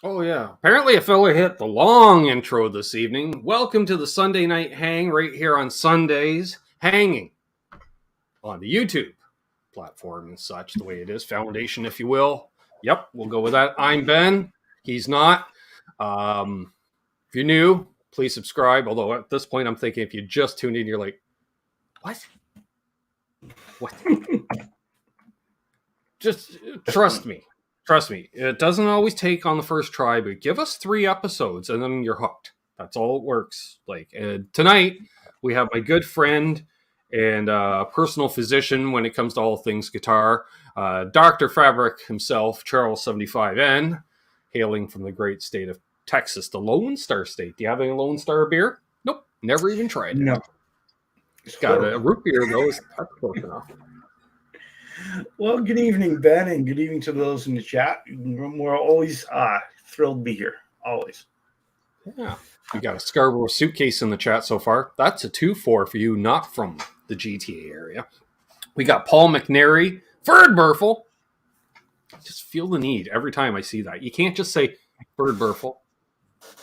Oh, yeah. Apparently, a fella hit the long intro this evening. Welcome to the Sunday Night Hang right here on Sundays. Hanging on the YouTube platform and such, the way it is. Foundation, if you will. Yep, we'll go with that. I'm Ben. He's not. If you're new, please subscribe. Although at this point, I'm thinking if you just tuned in, you're like, what? What? Just trust me. Trust me, it doesn't always take on the first try, but give us 3 episodes and then you're hooked. That's all it works. Tonight, we have my good friend and personal physician when it comes to all things guitar, Dr. Fabric himself, Charles75N, hailing from the great state of Texas, the Lone Star State. Do you have any Lone Star beer? Nope, never even tried it. No. Got a root beer, though. That's close enough. Well, good evening, Ben, and good evening to those in the chat. We're always thrilled to be here. Always. Yeah. We got a Scarborough suitcase in the chat so far. That's a 2-4 for you, not from the GTA area. We got Paul McNary, Bird Burfle. I just feel the need every time I see that. You can't just say Bird Burfle.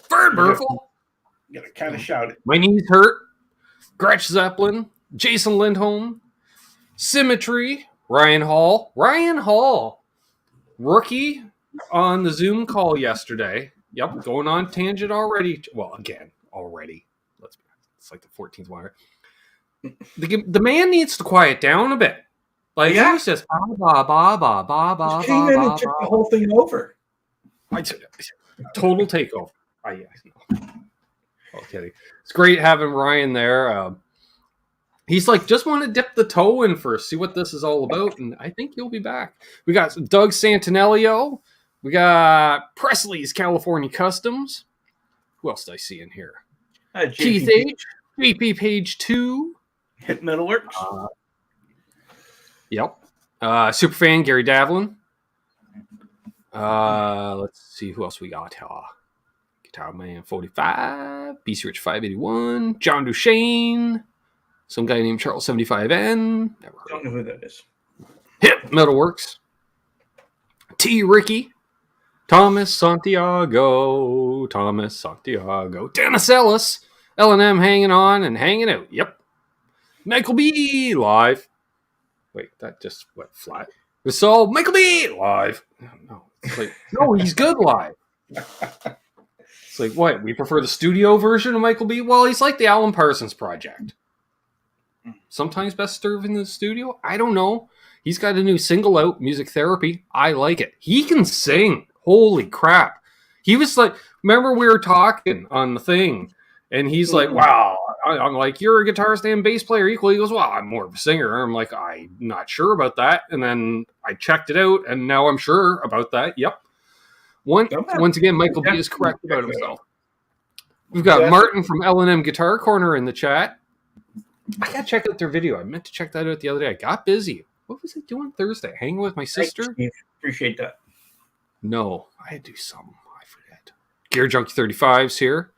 Bird Burfle! You gotta kind of shout it. My knees hurt. Gretsch Zeppelin, Jason Lindholm, Symmetry, Ryan Hall, rookie on the Zoom call yesterday. Yep, going on tangent already. Well, again, already. It's like the 14th one. The man needs to quiet down a bit. Like, he was just Came in and took the whole thing over. Total takeover. Oh, kidding. It's great having Ryan there. He's like, just want to dip the toe in first, see what this is all about, and I think he'll be back. We got Doug Santinello. We got Presley's California Customs. Who else did I see in here? Keith H. JP Page 2. Hit Metalworks. Yep. Superfan Gary Davlin. Let's see who else we got. Guitar Man 45. BC Rich 581. John Duchesne. Some guy named Charles75N. Never heard. Don't know who that is. Hip Metalworks. T. Ricky. Thomas Santiago. Dennis Ellis. L&M hanging on and hanging out. Yep. Michael B. live. Wait, that just went flat. So Michael B. live. No, it's like, no, he's good live. It's like, what? We prefer the studio version of Michael B. Well, he's like the Alan Parsons Project. Sometimes best served in the studio. I don't know. He's got a new single out, Music Therapy. I like it. He can sing. Holy crap. He was like, remember we were talking on the thing, and he's like, wow. I'm like, you're a guitarist and bass player equally. He goes, well, I'm more of a singer. I'm like, I'm not sure about that. And then I checked it out, and now I'm sure about that. Yep. Once again, Michael B is correct about himself. We've got Martin from L&M Guitar Corner in the chat. I gotta check out their video. I meant to check that out the other day. I got busy. What was I doing Thursday? Hanging with my sister? Thanks, appreciate that. No, I had to do something. I forget. Gear Junkie 35's here.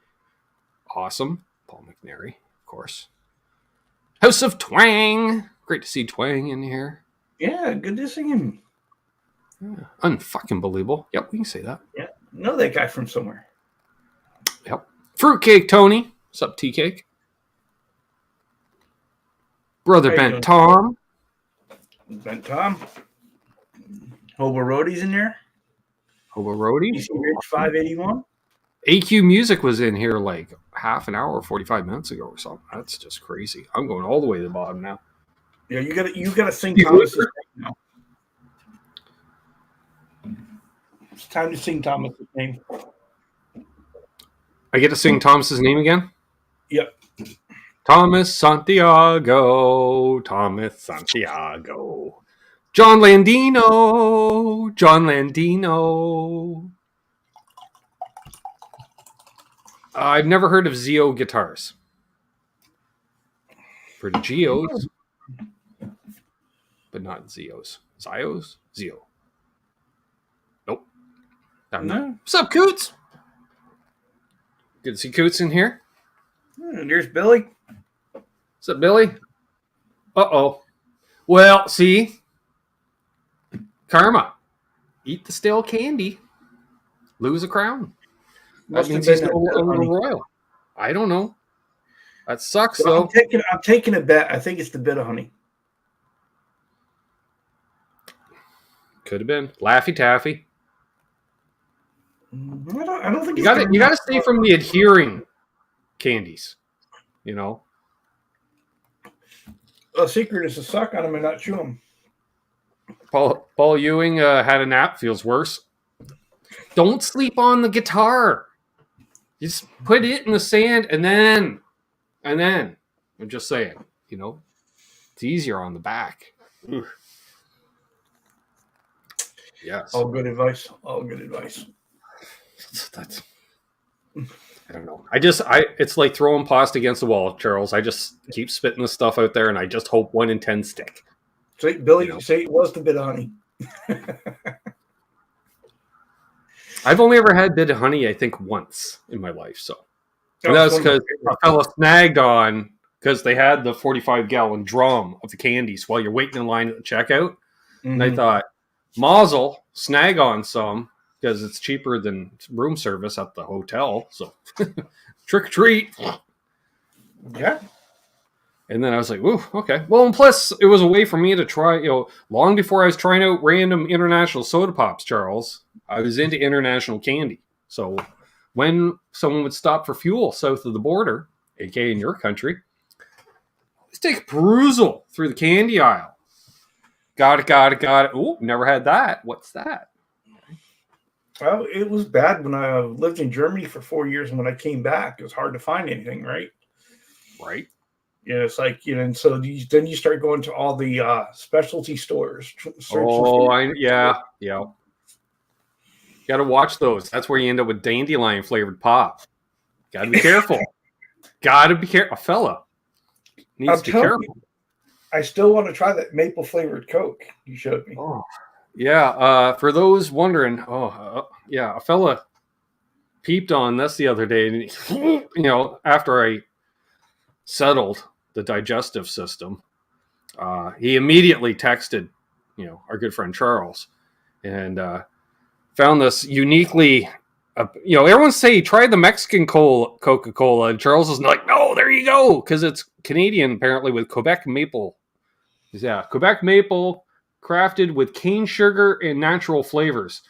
Awesome. Paul McNary, of course. House of Twang. Great to see Twang in here. Yeah, good to see him. Yeah. Unfucking believable. Yep, we can say that. Yeah, know that guy from somewhere. Yep. Fruitcake Tony. What's up, T-Cake? Brother Bent Tom. Bent Tom. Hobo Roadie's in there. Hobo Roadie. BC Rich 581. AQ Music was in here like half an hour or 45 minutes ago or something. That's just crazy. I'm going all the way to the bottom now. Yeah, you gotta sing Thomas's name now. It's time to sing Thomas's name. I get to sing Thomas's name again? Yep. Thomas Santiago. John Landino. I've never heard of Zio guitars. For Geos, but not Zios. Zios? Zio. Nope. No. What's up, Coots? Good to see Coots in here. There's Billy. What's up, Billy? Uh-oh. Well, see? Karma. Eat the stale candy. lose a crown. That Must have means he's been no a longer honey. royal. I don't know. That sucks, So though. I'm taking a bet. I think it's the bit of honey. Could have been Laffy Taffy. I don't think You got to stay from the adhering candies. You know. The secret is to suck on them and not chew them. Paul Ewing had a nap. Feels worse. Don't sleep on the guitar. Just put it in the sand and then. I'm just saying. You know, it's easier on the back. Ooh. Yes. All good advice. All good advice. That's I don't know. It's like throwing pasta against the wall, Charles. I just keep spitting the stuff out there, and I just hope 1 in 10 stick. Say, Billy, say it was the bit of honey. I've only ever had bit of honey, I think, once in my life. So and that was because a fella snagged on because they had the 45-gallon drum of the candies while you're waiting in line at the checkout. Mm-hmm. And I thought, mazel, snag on some. Because it's cheaper than room service at the hotel. So, trick or treat. Yeah. And then I was like, ooh, okay. Well, and plus, it was a way for me to try, long before I was trying out random international soda pops, Charles, I was into international candy. So, when someone would stop for fuel south of the border, aka in your country, let's take a perusal through the candy aisle. Got it. Ooh, never had that. What's that? Well, it was bad when I lived in Germany for 4 years, and when I came back, it was hard to find anything, right? Right. Yeah, it's like, and so then you start going to all the specialty stores. Yeah. Got to watch those. That's where you end up with dandelion flavored pop. Got to be careful. A fella needs to be careful. I still want to try that maple flavored Coke you showed me. Oh. Yeah, for those wondering, a fella peeped on this the other day, and after I settled the digestive system, he immediately texted, our good friend Charles, and found this uniquely, everyone say he tried the Mexican Coca-Cola, and Charles is like, no, there you go, because it's Canadian apparently with Quebec maple. Yeah, Quebec maple. Crafted with cane sugar and natural flavors.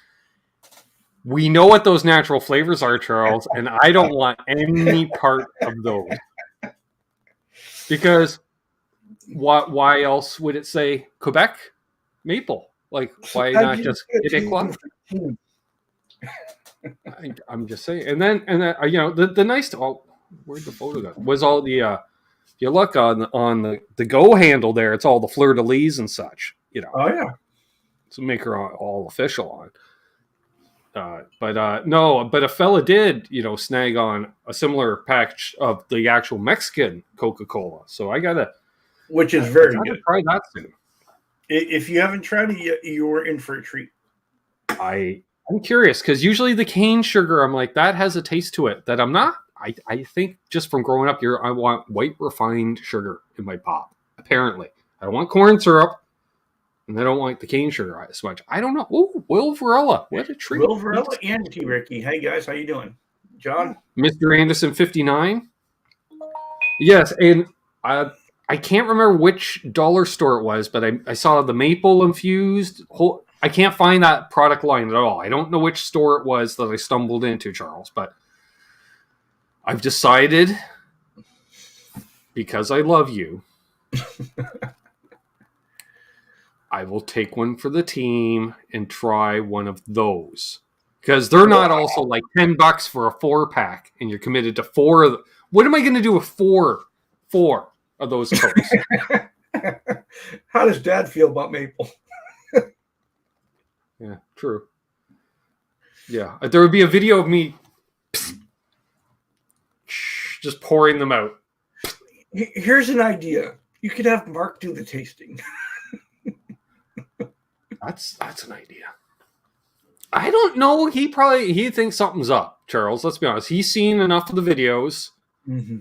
We know what those natural flavors are, Charles, and I don't want any part of those. Because why else would it say Quebec maple? Like, why not just Quebec? I'm just saying. And then the nice. Oh, where'd the photo go? Was all the you look on the go handle there? It's all the fleur de lis and such. Oh yeah, to make her all official on. But a fella did, snag on a similar package of the actual Mexican Coca-Cola. So which is very good. Try that soon. If you haven't tried it yet, you're in for a treat. I'm curious because usually the cane sugar, I'm like, that has a taste to it that I'm not. I think just from growing up here, I want white refined sugar in my pop. Apparently, I don't want corn syrup. And I don't like the cane sugar as much. I don't know. Oh, Will Varela. What a treat. Will Varela and T. Ricky. Hey, guys. How you doing? John? Mr. Anderson 59. Yes, and I can't remember which dollar store it was, but I saw the maple infused. I can't find that product line at all. I don't know which store it was that I stumbled into, Charles, but I've decided, because I love you, I will take one for the team and try one of those. Because they're not also like $10 for a 4-pack, and you're committed to 4 of them. What am I going to do with four of those Cokes? How does Dad feel about maple? Yeah, true. Yeah, there would be a video of me just pouring them out. Here's an idea. You could have Mark do the tasting. That's an idea. I don't know. He thinks something's up, Charles. Let's be honest. He's seen enough of the videos. Mm-hmm.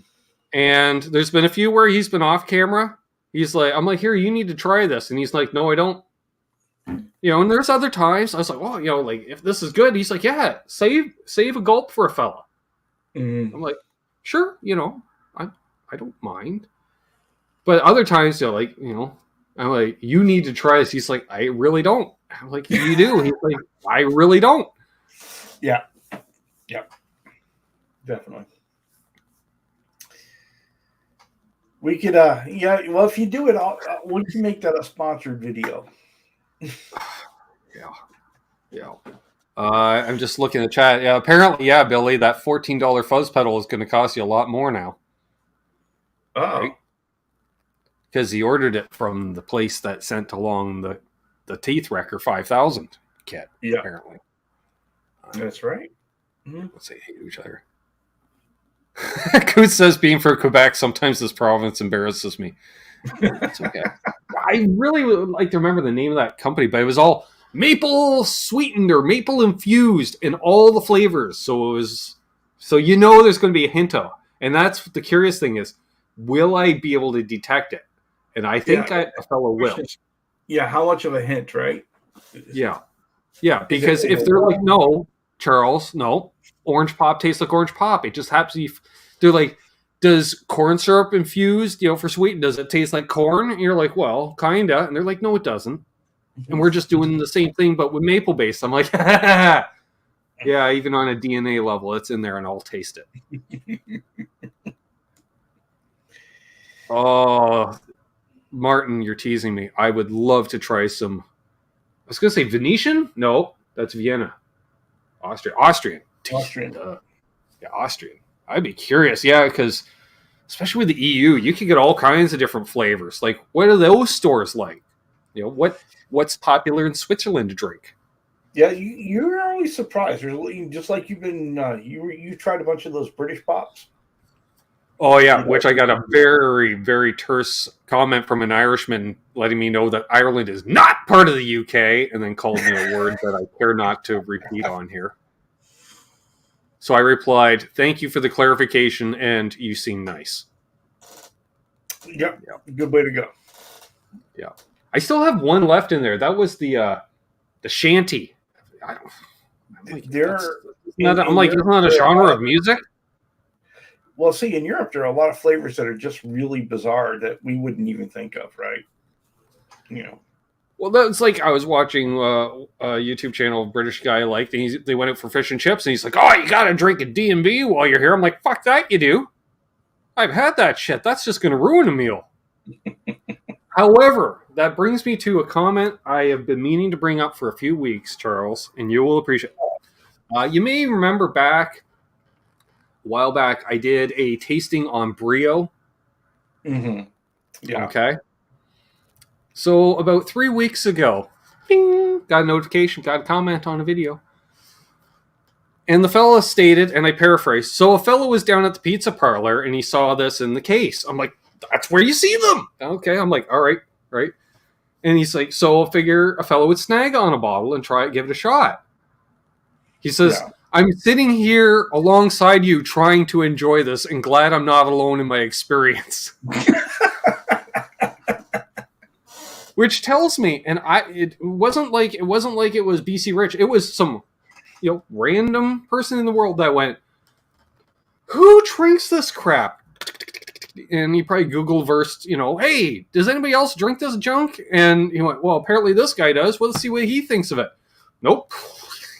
And there's been a few where he's been off camera. I'm like, here, you need to try this. And he's like, no, I don't. You know, and there's other times I was like, oh, you know, like if this is good, he's like, yeah, save a gulp for a fella. Mm. I'm like, sure, you know, I don't mind. But other times, they're like, you know, I'm like, you need to try this. He's like, I really don't. I'm like, you do. He's like, I really don't. Yeah. Yeah. Definitely. We could, yeah. Well, if you do it, we can make that a sponsored video. Yeah. I'm just looking at the chat. Yeah, apparently, yeah, Billy, that $14 fuzz pedal is going to cost you a lot more now. Oh. Right? Because he ordered it from the place that sent along the Teeth Wrecker 5000 kit. Yeah. Apparently. That's right. Let's say hate each other. Coots says, being from Quebec, sometimes this province embarrasses me. It's okay. I really would like to remember the name of that company, but it was all maple sweetened or maple infused in all the flavors. So it was, so you know there's going to be a hint of. And that's the curious thing is, will I be able to detect it? And I think a fellow will. Yeah, how much of a hint, right? Yeah. Yeah, because if they're like, no, Charles, no, orange pop tastes like orange pop. It just happens to be, they're like, does corn syrup infused, you know, for sweet, does it taste like corn? And you're like, well, kinda. And they're like, no, it doesn't. And we're just doing the same thing, but with maple base. I'm like, yeah, even on a DNA level, it's in there and I'll taste it. Oh, Martin, you're teasing me. I would love to try some. I was going to say Venetian? No, that's Vienna. Austrian. Austrian. Yeah, Austrian. I'd be curious, yeah, because especially with the EU, you can get all kinds of different flavors. Like, what are those stores like? You know, what's popular in Switzerland to drink? Yeah, you're always surprised. There's, just like you've been, you tried a bunch of those British pops. Oh, yeah, which I got a very, very terse comment from an Irishman letting me know that Ireland is not part of the UK, and then called me a word that I care not to repeat on here. So I replied, thank you for the clarification, and you seem nice. Yep. Good way to go. Yeah. I still have one left in there. That was the shanty. I'm like, isn't that a genre of music? Well, see, in Europe, there are a lot of flavors that are just really bizarre that we wouldn't even think of, right? You know. Well, that's like I was watching a YouTube channel, a British guy I liked, and they went out for fish and chips, and he's like, oh, you got to drink a D&B while you're here. I'm like, fuck that, you do. I've had that shit. That's just going to ruin a meal. However, that brings me to a comment I have been meaning to bring up for a few weeks, Charles, and you will appreciate it. You may remember back, a while back, I did a tasting on Brio. Mm-hmm. Yeah. Okay. So about 3 weeks ago, bing, got a notification, got a comment on a video. And the fella stated, and I paraphrase, so a fella was down at the pizza parlor and he saw this in the case. I'm like, that's where you see them. Okay. I'm like, all right, right. And he's like, so I figure a fella would snag on a bottle and try it, give it a shot. He says, I'm sitting here alongside you trying to enjoy this and glad I'm not alone in my experience. Which tells me, and it wasn't like it was BC Rich. It was some, you know, random person in the world that went, who drinks this crap? And he probably Google versed, you know, hey, does anybody else drink this junk? And he went, well, apparently this guy does. Well, let's see what he thinks of it. Nope.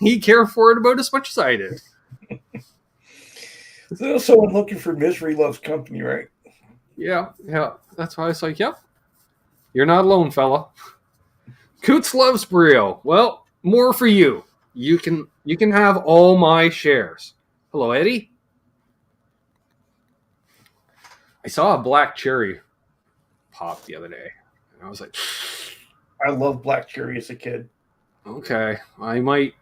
He cared for it about as much as I did. So someone looking for misery loves company, right? Yeah. That's why I was like, yep. You're not alone, fella. Coots loves Brio. Well, more for you. You can have all my shares. Hello, Eddie. I saw a black cherry pop the other day, and I was like, I love black cherry as a kid. Okay, I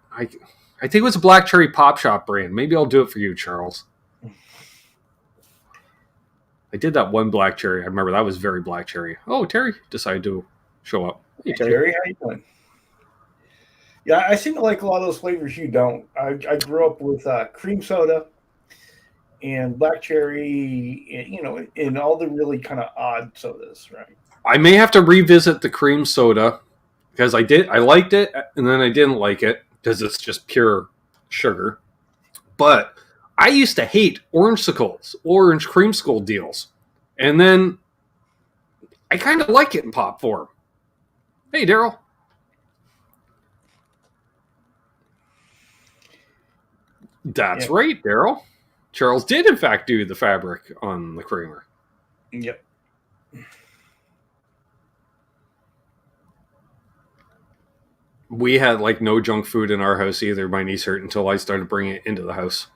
think it was a black cherry pop shop brand. Maybe I'll do it for you, Charles. I did that one black cherry. I remember that was very black cherry. Oh, Terry decided to show up. Hey, Terry, how you doing? Yeah, I seem to like a lot of those flavors you don't. I grew up with cream soda and black cherry, and, you know, and all the really kind of odd sodas, right? I may have to revisit the cream soda because I liked it, and then I didn't like it because it's just pure sugar. But I used to hate orange creamsicle deals, and then I kind of like it in pop form. Hey, Daryl. That's right, Daryl. Charles did, in fact, do the fabric on the creamer. Yep. We had like no junk food in our house either. My niece hurt until I started bringing it into the house.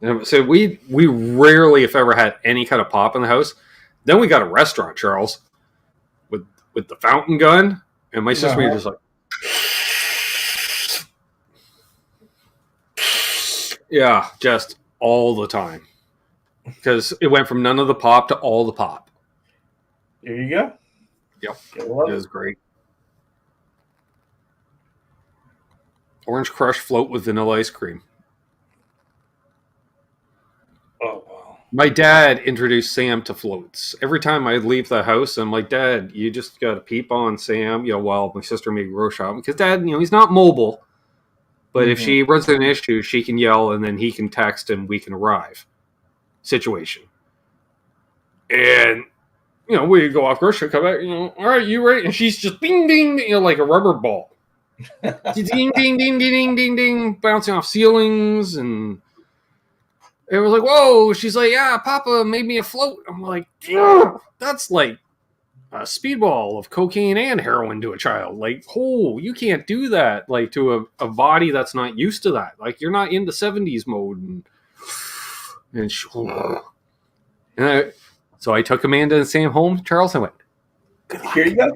And so we rarely, if ever, had any kind of pop in the house. Then we got a restaurant, Charles, with the fountain gun, and my sister was just like, yeah, just all the time, because it went from none of the pop to all the pop. There you go. Yep, it was great. Orange Crush float with vanilla ice cream. Oh, wow. My dad introduced Sam to floats. Every time I leave the house, I'm like, Dad, you just got to peep on Sam, while my sister may grow shopping. Because Dad, he's not mobile. But if she runs into an issue, she can yell, and then he can text, and we can arrive. Situation. And, we go off grocery, come back, all right, you ready? And she's just bing, ding, like a rubber ball. Ding, ding, ding, ding, ding, ding, ding, bouncing off ceilings, and it was like, whoa. She's like, yeah, Papa made me a float. I'm like, that's like a speedball of cocaine and heroin to a child. Like, you can't do that. Like, to a body that's not used to that. Like, you're not in the 70s mode. So I took Amanda and Sam home. Charles, I went, good luck. Here you go.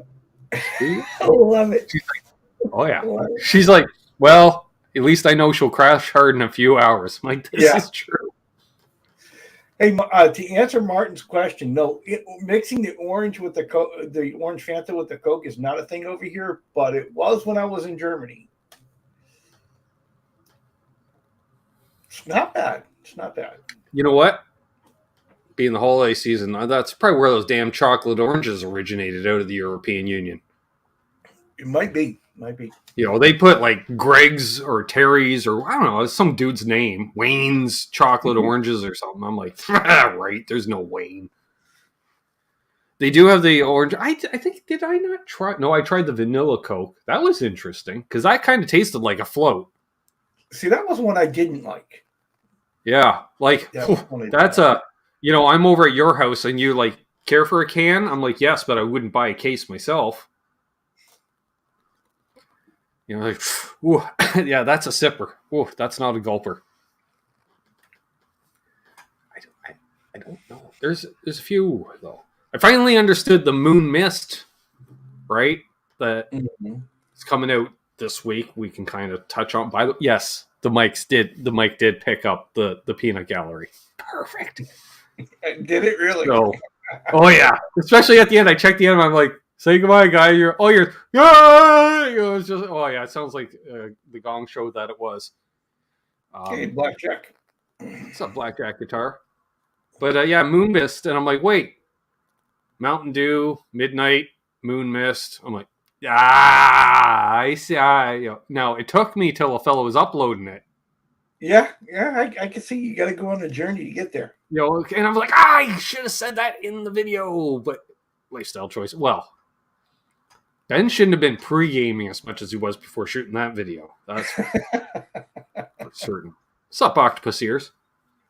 I love it. She's like, oh, yeah. She's like, well, at least I know she'll crash hard in a few hours. I'm like, this is true. Hey, to answer Martin's question, no, mixing the orange with the orange Fanta with the Coke is not a thing over here, but it was when I was in Germany. It's not bad. It's not bad. You know what? Being the holiday season, that's probably where those damn chocolate oranges originated out of the European Union. It might be. Might be. They put like Greg's or Terry's or I don't know, some dude's name, Wayne's chocolate oranges or something. I'm like, right, there's no Wayne. They do have the orange. I think, did I not try? No, I tried the vanilla Coke. That was interesting because that kind of tasted like a float. See, that was one I didn't like. Yeah, like that's I'm over at your house and you like care for a can. I'm like, yes, but I wouldn't buy a case myself. Like, ooh, yeah, that's a sipper. Ooh, that's not a gulper. I don't know. There's a few though. I finally understood the moon mist, right? That it's coming out this week. We can kind of touch on. Yes, the mic did pick up the peanut gallery. Perfect. Did it really? So, oh yeah. Especially at the end, I checked the end. I'm like, say goodbye, guy. You're it's just, it sounds like the Gong Show that it was. Okay, Blackjack. It's a Blackjack guitar. But Moon Mist, and I'm like, wait, Mountain Dew, Midnight, Moon Mist. I'm like, I see. Now it took me till a fellow was uploading it. Yeah, I can see you got to go on a journey to get there. And I'm like, I should have said that in the video, but lifestyle choice. Well, Ben shouldn't have been pre-gaming as much as he was before shooting that video. That's for certain. What's up, Octopus Ears?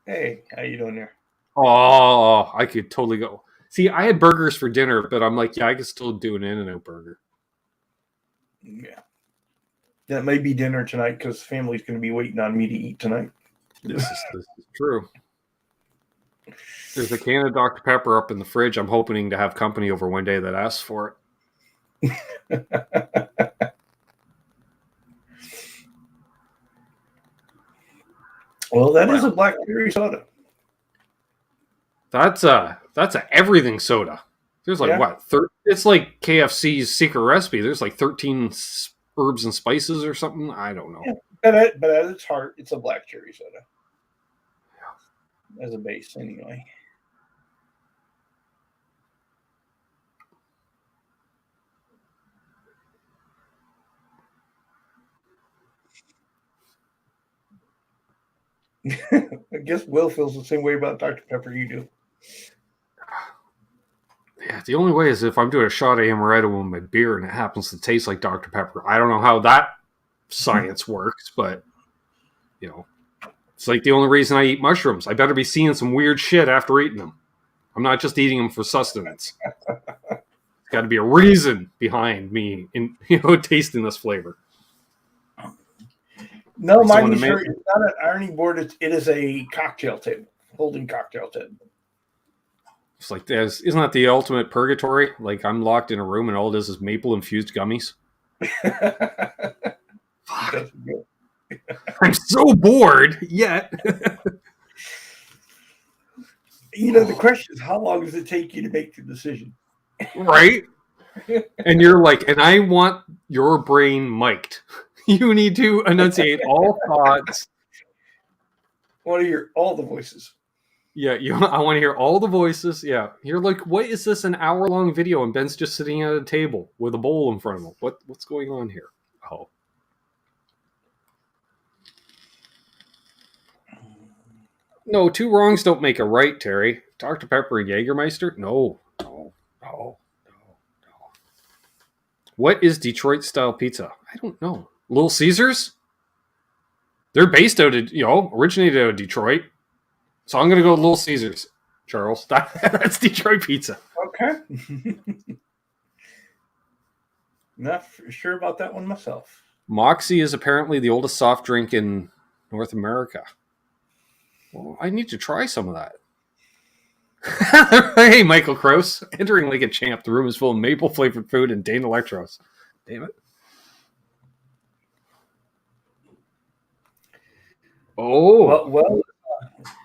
Hey, how you doing there? Oh, I could totally go. See, I had burgers for dinner, but I'm like, I could still do an In-N-Out burger. Yeah. That may be dinner tonight because family's going to be waiting on me to eat tonight. This is true. There's a can of Dr. Pepper up in the fridge. I'm hoping to have company over one day that asks for it. Well, that is a black cherry soda. That's a everything soda. There's like it's like KFC's secret recipe. There's like 13 herbs and spices or something. I don't know. Yeah, but at its heart, it's a black cherry soda. As a base, anyway. I guess Will feels the same way about Dr. Pepper you do. Yeah, the only way is if I'm doing a shot of amaretto in my beer and it happens to taste like Dr. Pepper. I don't know how that science works, but, you know, it's like the only reason I eat mushrooms. I better be seeing some weird shit after eating them. I'm not just eating them for sustenance. There's got to be a reason behind me in, tasting this flavor. No, mine is it's not an ironing board. It is a cocktail table, holding cocktail table. It's like, isn't that the ultimate purgatory? Like, I'm locked in a room and all it is maple infused gummies. Fuck. I'm so bored yet. The question is, how long does it take you to make the decision? Right? And you're like, and I want your brain mic'd. You need to enunciate all thoughts. I want to hear all the voices. Yeah, I want to hear all the voices. Yeah. You're like, what is this, an hour-long video? And Ben's just sitting at a table with a bowl in front of him. What's going on here? Oh. No, two wrongs don't make a right, Terry. Dr. Pepper and Jägermeister? No. What is Detroit-style pizza? I don't know. Little Caesars? They're based out of, originated out of Detroit. So I'm going to go with Little Caesars, Charles. That's Detroit pizza. Okay. Not sure about that one myself. Moxie is apparently the oldest soft drink in North America. Well, I need to try some of that. Hey, Michael Krause. Entering like a champ. The room is full of maple-flavored food and Dane Electros. Damn it. Oh. Well,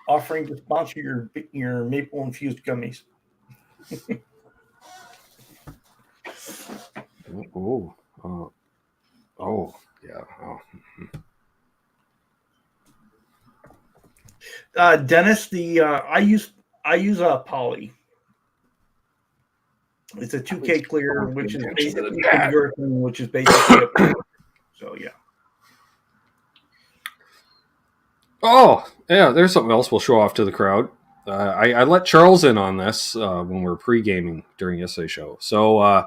offering to sponsor your maple-infused gummies. Yeah. Dennis, I use a poly. It's a 2K clear, which is basically which is basically a so yeah. Oh, yeah, there's something else we'll show off to the crowd. I let Charles in on this when we were pre-gaming during yesterday's show. So,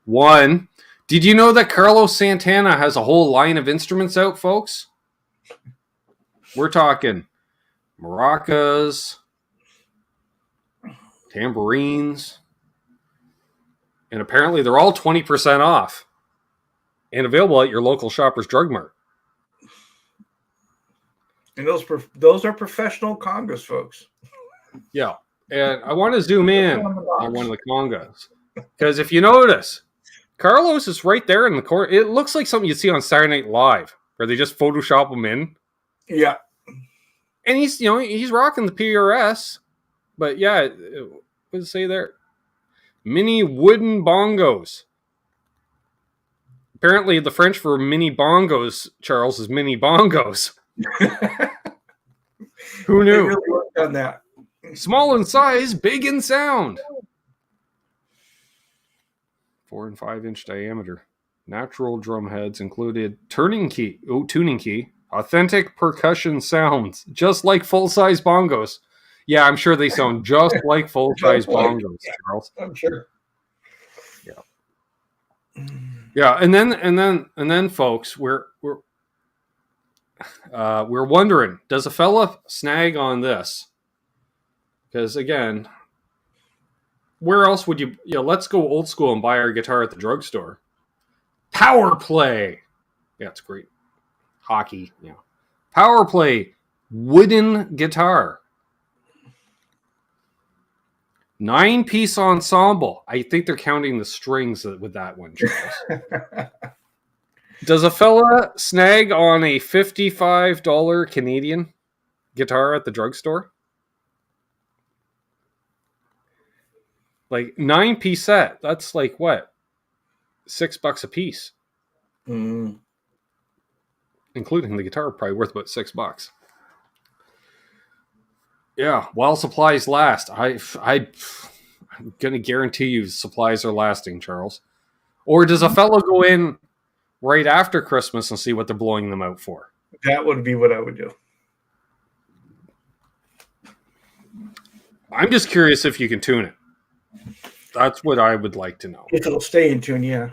one, did you know that Carlos Santana has a whole line of instruments out, folks? We're talking maracas, tambourines, and apparently they're all 20% off and available at your local Shoppers Drug Mart. And those are professional congas, folks. Yeah, and I want to zoom in on one of the congas because if you notice, Carlos is right there in the corner. It looks like something you'd see on Saturday Night Live, where they just Photoshop him in. Yeah, and he's rocking the PRS, but yeah, what does it say there? Mini wooden bongos. Apparently, the French for mini bongos, Charles, is mini bongos. Who knew? They really worked on that. Small in size, big in sound. 4 and 5 inch diameter. Natural drum heads included tuning key, authentic percussion sounds, just like full-size bongos. Yeah, I'm sure they sound just like full-size bongos, Charles. I'm sure. Yeah, and then, folks, we're wondering, does a fella snag on this? Because again, where else would you? Let's go old school and buy our guitar at the drugstore. Power Play, yeah, it's great. Hockey, yeah. Power Play wooden guitar. 9-piece ensemble. I think they're counting the strings with that one, Charles. Does a fella snag on a $55 Canadian guitar at the drugstore? Like 9-piece set. That's like what? $6 a piece. Mm. Including the guitar, probably worth about $6. Yeah, while supplies last. I'm going to guarantee you supplies are lasting, Charles. Or does a fellow go in right after Christmas and see what they're blowing them out for? That would be what I would do. I'm just curious if you can tune it. That's what I would like to know. If it'll stay in tune, yeah.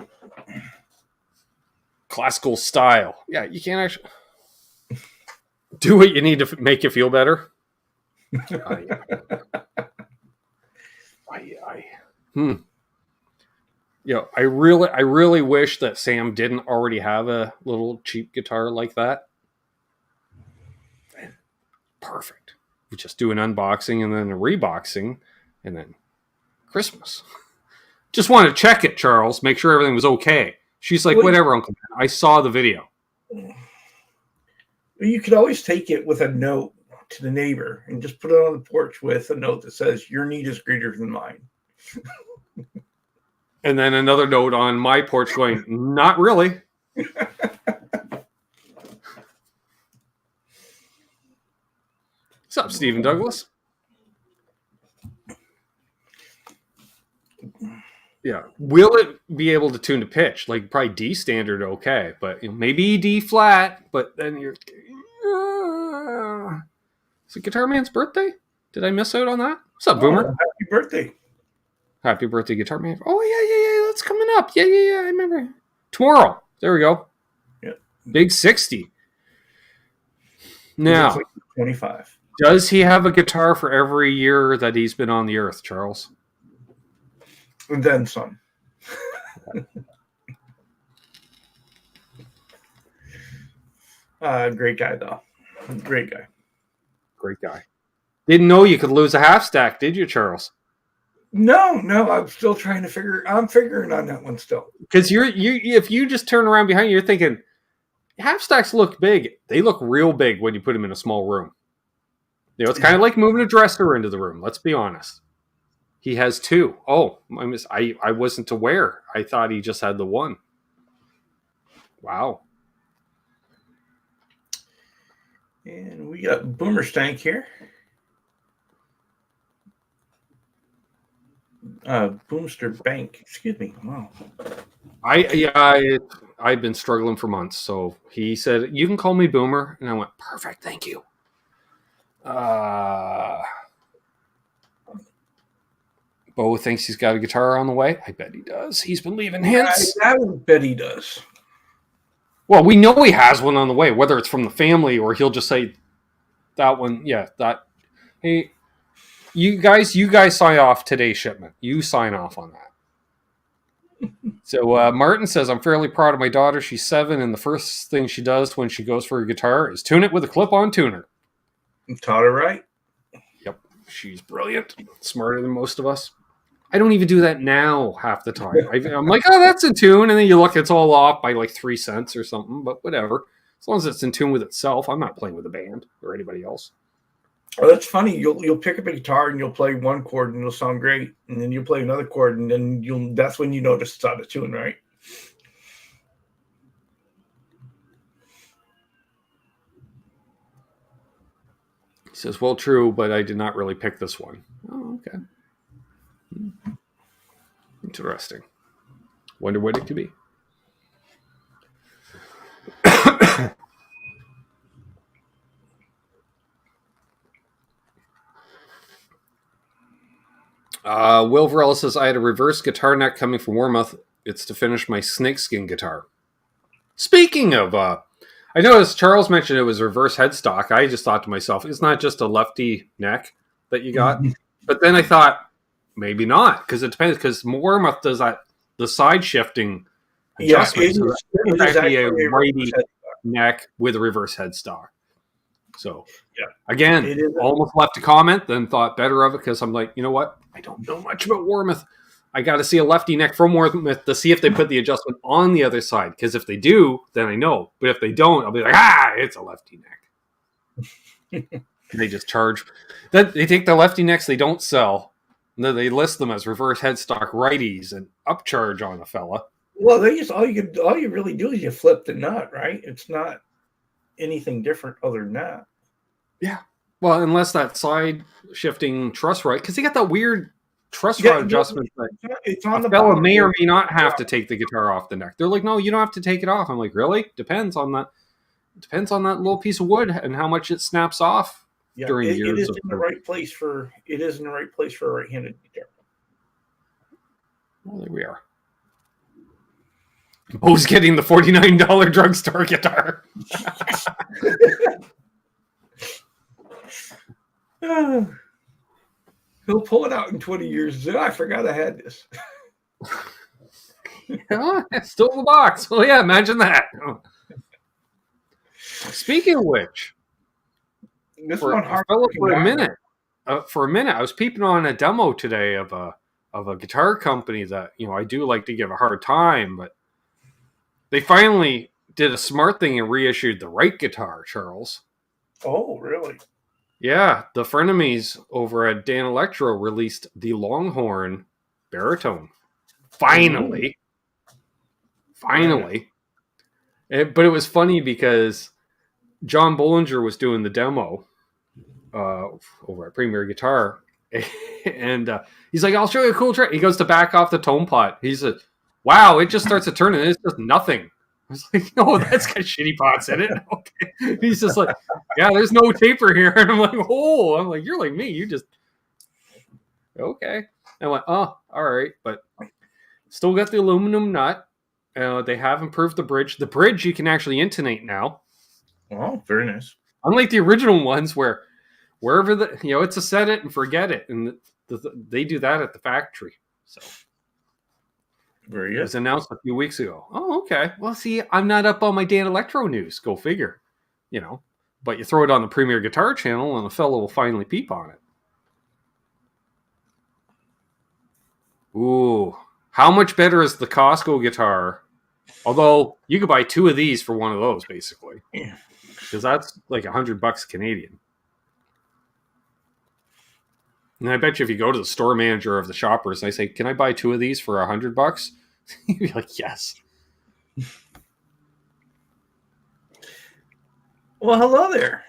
Classical style. Yeah, you can't actually do what you need to make you feel better. I really wish that Sam didn't already have a little cheap guitar like that. Perfect. We just do an unboxing and then a reboxing and then Christmas. Just want to check it, Charles. Make sure everything was okay. She's like, whatever, Uncle Ben. I saw the video. You could always take it with a note to the neighbor and just put it on the porch with a note that says, your need is greater than mine. And then another note on my porch going, not really. What's up, Stephen Douglas? Yeah. Will it be able to tune to pitch? Like probably D standard, okay. But maybe D flat, but then you're... Is it Guitar Man's birthday? Did I miss out on that? What's up, Boomer? Happy birthday. Happy birthday, Guitar Man. Oh, yeah. That's coming up. Yeah. I remember. Tomorrow. There we go. Yeah. Big 60. Now, 25. Does he have a guitar for every year that he's been on the earth, Charles? And then some. Great guy, though. Great guy. Great guy. Didn't know you could lose a half stack, did you, Charles? No. I'm still trying to figure. I'm figuring on that one still. Because if you just turn around behind you, you're thinking half stacks look big. They look real big when you put them in a small room. It's kind of like moving a dresser into the room. Let's be honest. He has two. Oh, I wasn't aware. I thought he just had the one. Wow. And we got Boomer Stank here. Boomster Bank. Excuse me. Wow. I've been struggling for months. So he said, you can call me Boomer. And I went, perfect. Thank you. Bo thinks he's got a guitar on the way. I bet he does. He's been leaving hints. I bet he does. Well, we know he has one on the way, whether it's from the family or he'll just say that one. Yeah, that. Hey, you guys sign off today's shipment. You sign off on that. So Martin says, I'm fairly proud of my daughter. She's 7, and the first thing she does when she goes for a guitar is tune it with a clip-on tuner. Taught her right. Yep, she's brilliant. Smarter than most of us. I don't even do that now half the time. I'm like, oh, that's in tune. And then you look, it's all off by like 3 cents or something. But whatever. As long as it's in tune with itself, I'm not playing with a band or anybody else. Oh, that's funny. You'll pick up a guitar and you'll play one chord and it'll sound great. And then you'll play another chord and then that's when you notice it's out of tune, right? He says, well, true, but I did not really pick this one. Oh, okay. Interesting. Wonder what it could be. Will Varela says, I had a reverse guitar neck coming from Warmouth. It's to finish my snakeskin guitar. Speaking of, I noticed Charles mentioned it was reverse headstock. I just thought to myself, it's not just a lefty neck that you got. But then I thought, maybe not, because it depends, because Warmouth does that, the side shifting adjustment. Yeah, it's actually a righty neck with a reverse headstock. So, yeah, again, almost left a comment, then thought better of it because I'm like, you know what? I don't know much about Warmouth. I got to see a lefty neck from Warmouth to see if they put the adjustment on the other side. Because if they do, then I know. But if they don't, I'll be like, it's a lefty neck. They just charge. Then they take the lefty necks they don't sell, and then they list them as reverse headstock righties and upcharge on a fella. Well, all you really do is you flip the nut, right? It's not anything different other than that. Yeah. Well, unless that side shifting truss rod, because they got that weird truss rod adjustment. It's on the fella may or may not have to take the guitar off the neck. They're like, no, you don't have to take it off. I'm like, really? Depends on that. Depends on that little piece of wood and how much it snaps off Yeah, during it years is of in the right place for a right-handed guitar. Well, there we are. Bo's getting the $49 drugstore guitar. He'll pull it out in 20 years and say, I forgot I had this. It's still in the box. Well, yeah, imagine that. Speaking of which, for a minute, I was peeping on a demo today of a guitar company that I do like to give a hard time, but they finally did a smart thing and reissued the right guitar, Charles. Oh, really? Yeah, the frenemies over at Dan Electro released the Longhorn Baritone. Finally. But it was funny because John Bollinger was doing the demo over at Premier Guitar, and he's like, I'll show you a cool trick. He goes to back off the tone pot. He's like, wow, it just starts to turn and it's just nothing. I was like, no, that's got shitty pots in it. Okay. He's just like, yeah, there's no taper here. And I'm like, oh, you're like me. You just, okay. I went, oh, all right. But still got the aluminum nut. They have improved the bridge. The bridge you can actually intonate now. Oh, very nice. Unlike the original ones where wherever it's a set it and forget it. And they do that at the factory. So. Very good. It was announced a few weeks ago. Oh, okay. Well, see, I'm not up on my Dan Electro news. Go figure. But you throw it on the Premier Guitar channel and a fellow will finally peep on it. Ooh. How much better is the Costco guitar? Although you could buy 2 of these for one of those, basically. Yeah. Because that's like $100 Canadian. And I bet you if you go to the store manager of the Shoppers and I say, can I buy 2 of these for $100? He'd be like, yes. Well, hello there.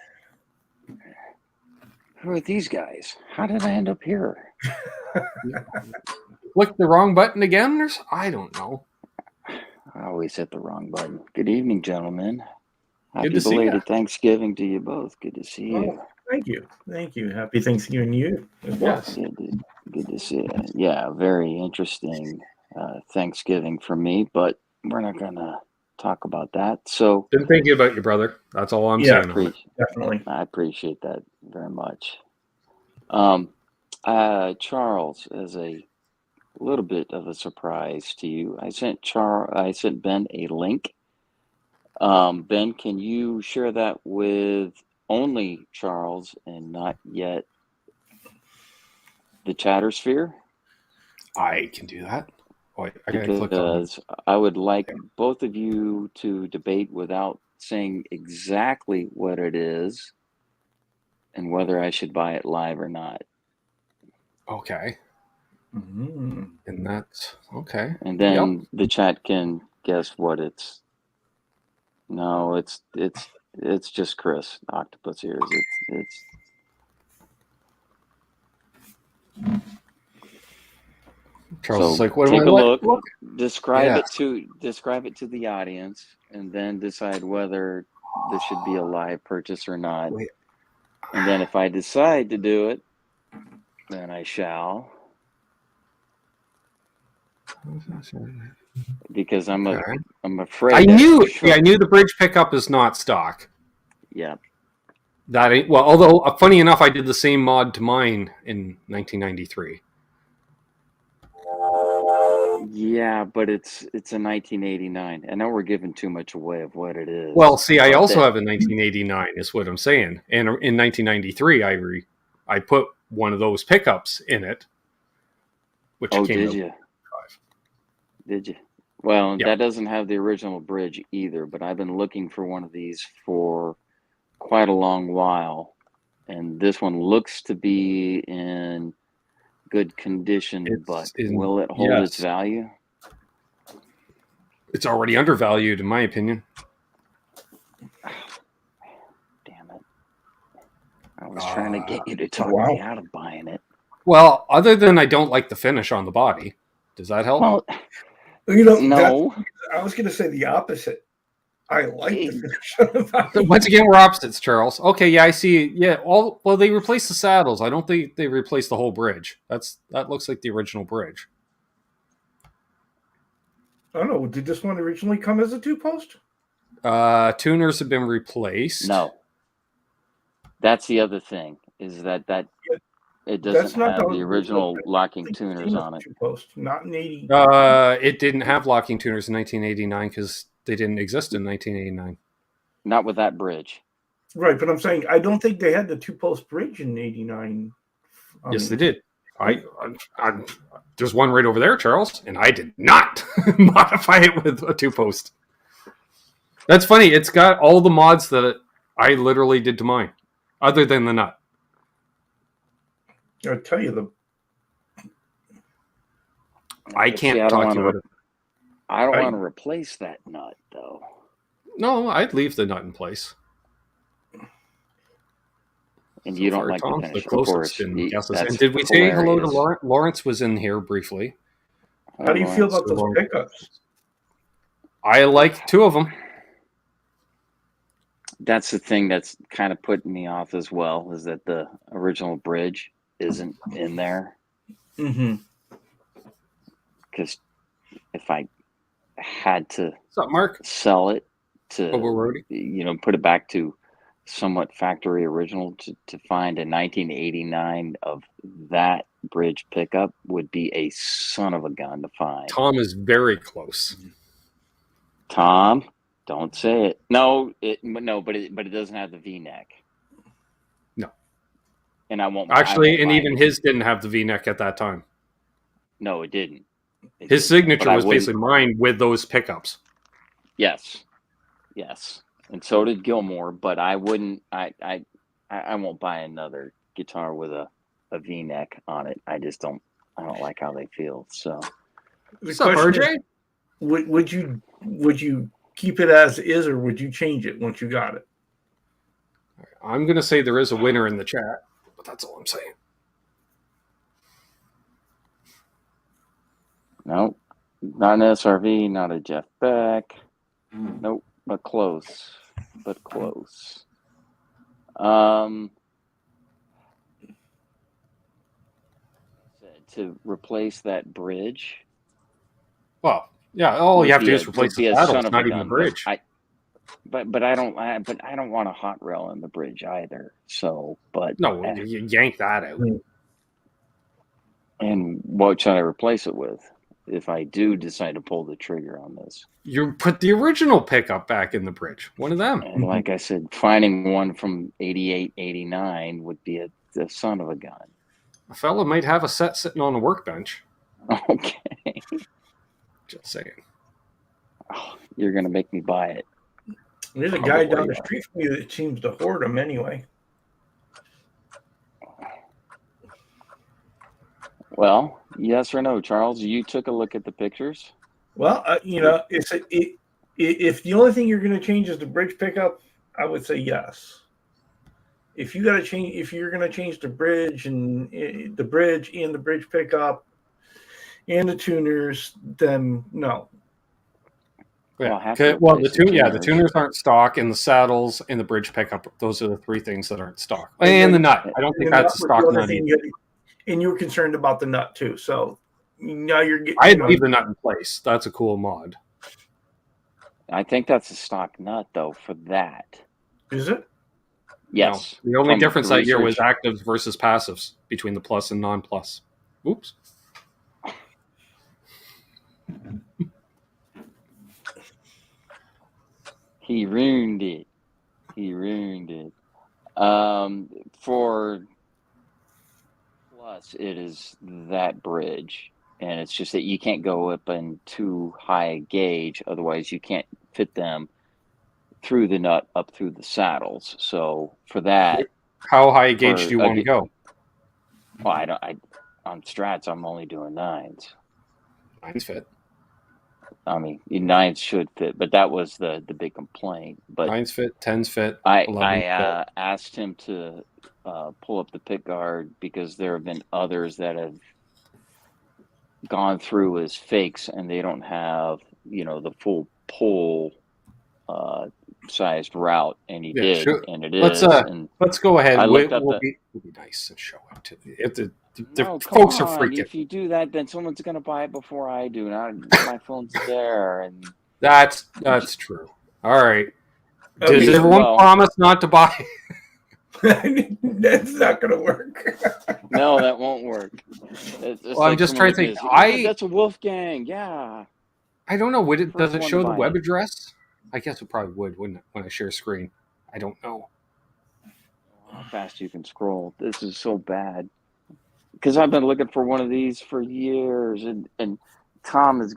Who are these guys? How did I end up here? Click the wrong button again? I don't know. I always hit the wrong button. Good evening, gentlemen. Happy Good to see belated you. Thanksgiving to you both. Good to see you. Oh, thank you. Happy Thanksgiving to you as well. Yes. Good to see you. Yeah, very interesting Thanksgiving for me, but we're not going to talk about that. So, Been thinking about your brother. That's all I'm saying. Definitely. I appreciate that very much. Charles, as a little bit of a surprise to you, I sent Ben a link. Ben, can you share that with only Charles and not yet the Chattersphere? I can do that. Oh, I gotta click on it. I would like both of you to debate without saying exactly what it is and whether I should buy it live or not. Okay. Mm-hmm. And that's okay. And then the chat can guess what it's. No, it's just Chris Octopus ears. It's Charles is like, what take am I a look, like? describe it to the audience, and then decide whether this should be a live purchase or not. Wait. And then if I decide to do it, then I shall. Because I'm afraid. I knew the bridge pickup is not stock. Yeah. That ain't well. Although funny enough, I did the same mod to mine in 1993. Yeah, but it's a 1989. I know we're giving too much away of what it is. Well, see, I also have a 1989. Is what I'm saying. And in 1993, I put one of those pickups in it. Which came did you? Did you? Well, that doesn't have the original bridge either, but I've been looking for one of these for quite a long while. And this one looks to be in good condition, will it hold its value? It's already undervalued, in my opinion. Damn it. I was trying to get you to talk me out of buying it. Well, other than I don't like the finish on the body. Does that help? Well, no. No. I was going to say the opposite. I like the finish on the body. So once again, we're opposites, Charles. Okay, yeah, I see. Yeah, they replaced the saddles. I don't think they replaced the whole bridge. That looks like the original bridge. I don't know. Did this one originally come as a 2-post? Tuners have been replaced. No. That's the other thing, is that it doesn't have the original locking tuners on it. 2-post, not in 80. It didn't have locking tuners in 1989 because they didn't exist in 1989. Not with that bridge. Right, but I'm saying I don't think they had the 2-post bridge in 89. Yes, they did. There's one right over there, Charles, and I did not modify it with a 2-post. That's funny. It's got all the mods that I literally did to mine, other than the nut. I'll tell you I can't talk to you about it. I don't want to replace that nut, though. No, I'd leave the nut in place. And you don't like the finish, of course. And did we say hello to Lawrence? Lawrence was in here briefly. How do you feel about those pickups? I like 2 of them. That's the thing that's kind of putting me off as well, is that the original bridge isn't in there. Mm-hmm. Because if I had to What's up, Mark? sell it to, put it back to somewhat factory original, to find a 1989 of that bridge pickup would be a son of a gun to find. Tom is very close. Tom, don't say it. No, but it doesn't have the V-neck. No. And I won't even his didn't have the V-neck at that time. No, it didn't. His signature was basically mine with those pickups. Yes. And so did Gilmore, but I wouldn't. I won't buy another guitar with a V-neck on it. I just don't. I don't like how they feel. So, what's up, RJ? Would you keep it as is, or would you change it once you got it? I'm gonna say there is a winner in the chat, but that's all I'm saying. Nope, not an SRV, not a Jeff Beck. Nope, but close. To replace that bridge. Well, yeah. All you have to do is replace the saddle, not even the bridge. But I don't want a hot rail in the bridge either. So, but no, you yank that out. And what should I replace it with? If I do decide to pull the trigger on this, you put the original pickup back in the bridge. One of them. And like I said, finding one from 88, 89 would be a son of a gun. A fella might have a set sitting on the workbench. Okay. Just saying. Oh, you're going to make me buy it. There's a guy down the street from you that seems to hoard them anyway. Well, yes or no, Charles? You took a look at the pictures. Well, if the only thing you're going to change is the bridge pickup, I would say yes. If you're going to change the bridge and the bridge pickup and the tuners, then no. Yeah. The tuners aren't stock, and the saddles and the bridge pickup. Those are the 3 things that aren't stock. And the nut. I don't think that's a stock nut either. And you were concerned about the nut too, so now you're getting. I'd leave the nut in place. That's a cool mod. I think that's a stock nut, though. For that, is it? Yes. No, the only difference that year was actives versus passives between the plus and non-plus. Oops. He ruined it. For plus, it is that bridge, and it's just that you can't go up in too high a gauge, otherwise you can't fit them through the nut up through the saddles. So for that, how high a gauge do you want to go? Well, on Strats, I'm only doing 9s. 9s fit. I mean, 9s should fit, but that was the big complaint. But 9s fit, 10s fit. I asked him to pull up the pick guard, because there have been others that have gone through as fakes, and they don't have the full pull sized route, and he did, sure. and it Let's is. And let's go ahead. I looked up We'll be nice and show it to the no, folks come are on. freaking. If you do that, then someone's gonna buy it before I do. Now my phone's there, and That's true. All right. Okay, Does everyone promise not to buy? That's not going to work. no, that won't work. It's Well, I'm just trying to think. That's a Wolfgang, yeah. I don't know. Does it one show to the buy web it. address? I guess it probably would, wouldn't it, when I share screen? I don't know. How fast you can scroll. This is so bad. Because I've been looking for one of these for years, and Tom is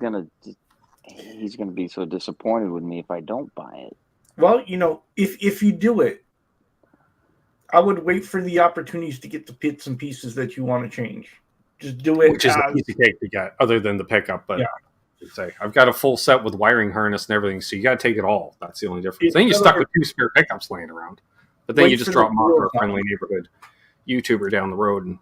he's gonna be so disappointed with me if I don't buy it. Well, if you do it, I would wait for the opportunities to get the bits and pieces that you want to change. Just do it. Which is a piece of cake to get, other than the pickup. But yeah. I've got a full set with wiring harness and everything, so you got to take it all. That's the only difference. Then you're stuck with 2 spare pickups laying around. But then you just drop them off for a friendly neighborhood YouTuber down the road, and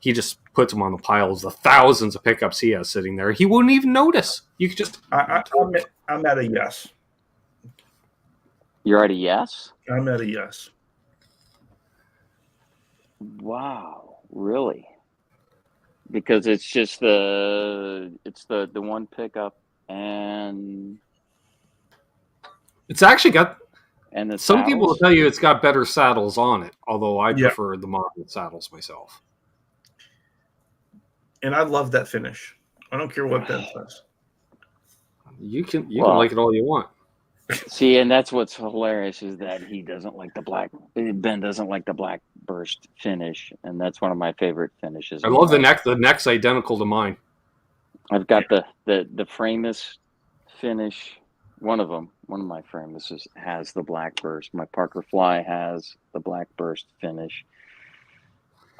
he just puts them on the piles, the thousands of pickups he has sitting there. He wouldn't even notice. You could just... I'm at a yes. You're at a yes? I'm at a yes. Wow, really? Because it's just the one pickup, and it's actually got... And the some saddles? people will tell you it's got better saddles on it, although I prefer the modern saddles myself. And I love that finish. I don't care what Ben says. You can like it all you want. See, and that's what's hilarious is that he doesn't like the black. Ben doesn't like the black burst finish, and that's one of my favorite finishes. I love the neck. The neck's identical to mine. I've got the Framus finish. One of my Framuses has the black burst. My Parker Fly has the black burst finish.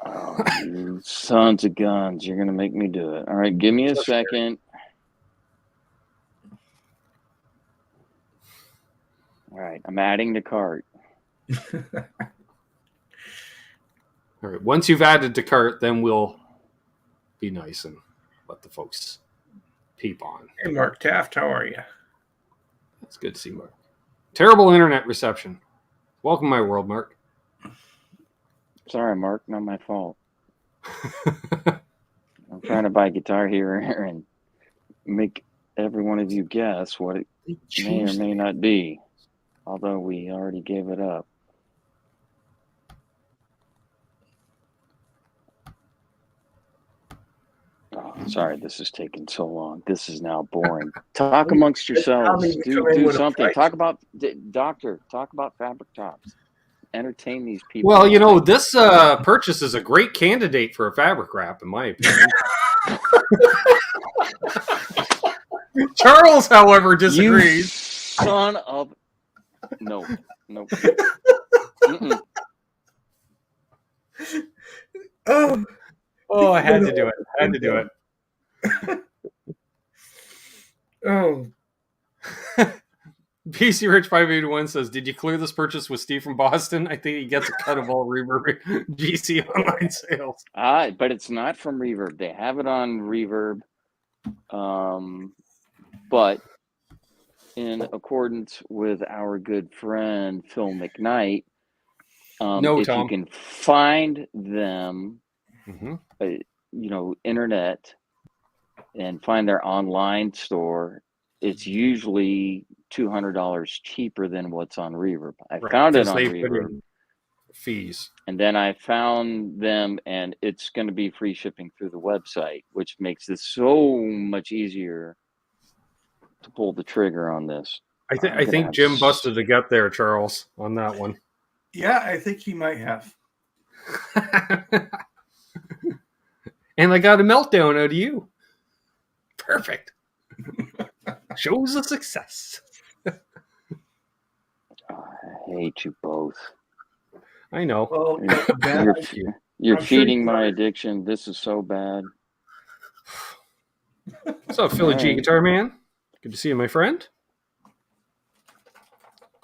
Oh, you sons of guns! You're gonna make me do it. All right, give me a second. All right, I'm adding to cart. All right, once you've added to cart, then we'll be nice and let the folks peep on. Hey, Mark Taft, how are you? It's good to see Mark. Terrible internet reception. Welcome to my world, Mark. Sorry, Mark, not my fault. I'm trying to buy a guitar here and make every one of you guess what it may or may not be. Although we already gave it up. Oh, sorry, this is taking so long. This is now boring. Talk amongst yourselves. Do something. Talk about fabric tops. Entertain these people. Well, this purchase is a great candidate for a fabric wrap, in my opinion. Charles, however, disagrees. You son of... No. Oh, I had to do it. Oh. PC Rich 581 says, "Did you clear this purchase with Steve from Boston? I think he gets a cut of all Reverb GC online sales." But it's not from Reverb. They have it on Reverb, but in accordance with our good friend Phil McKnight, if you can find them, internet, and find their online store, it's usually $200 cheaper than what's on Reverb. I found it on Reverb. Fees. And then I found them, and it's going to be free shipping through the website, which makes this so much easier to pull the trigger on this. I think Jim busted a gut there, Charles, on that one. Yeah, I think he might have. And I got a meltdown out of you. Perfect. Shows a success. I hate you both. I know. Well, you're feeding my addiction. This is so bad. What's up, Philly G Guitar Man? Good to see you, my friend.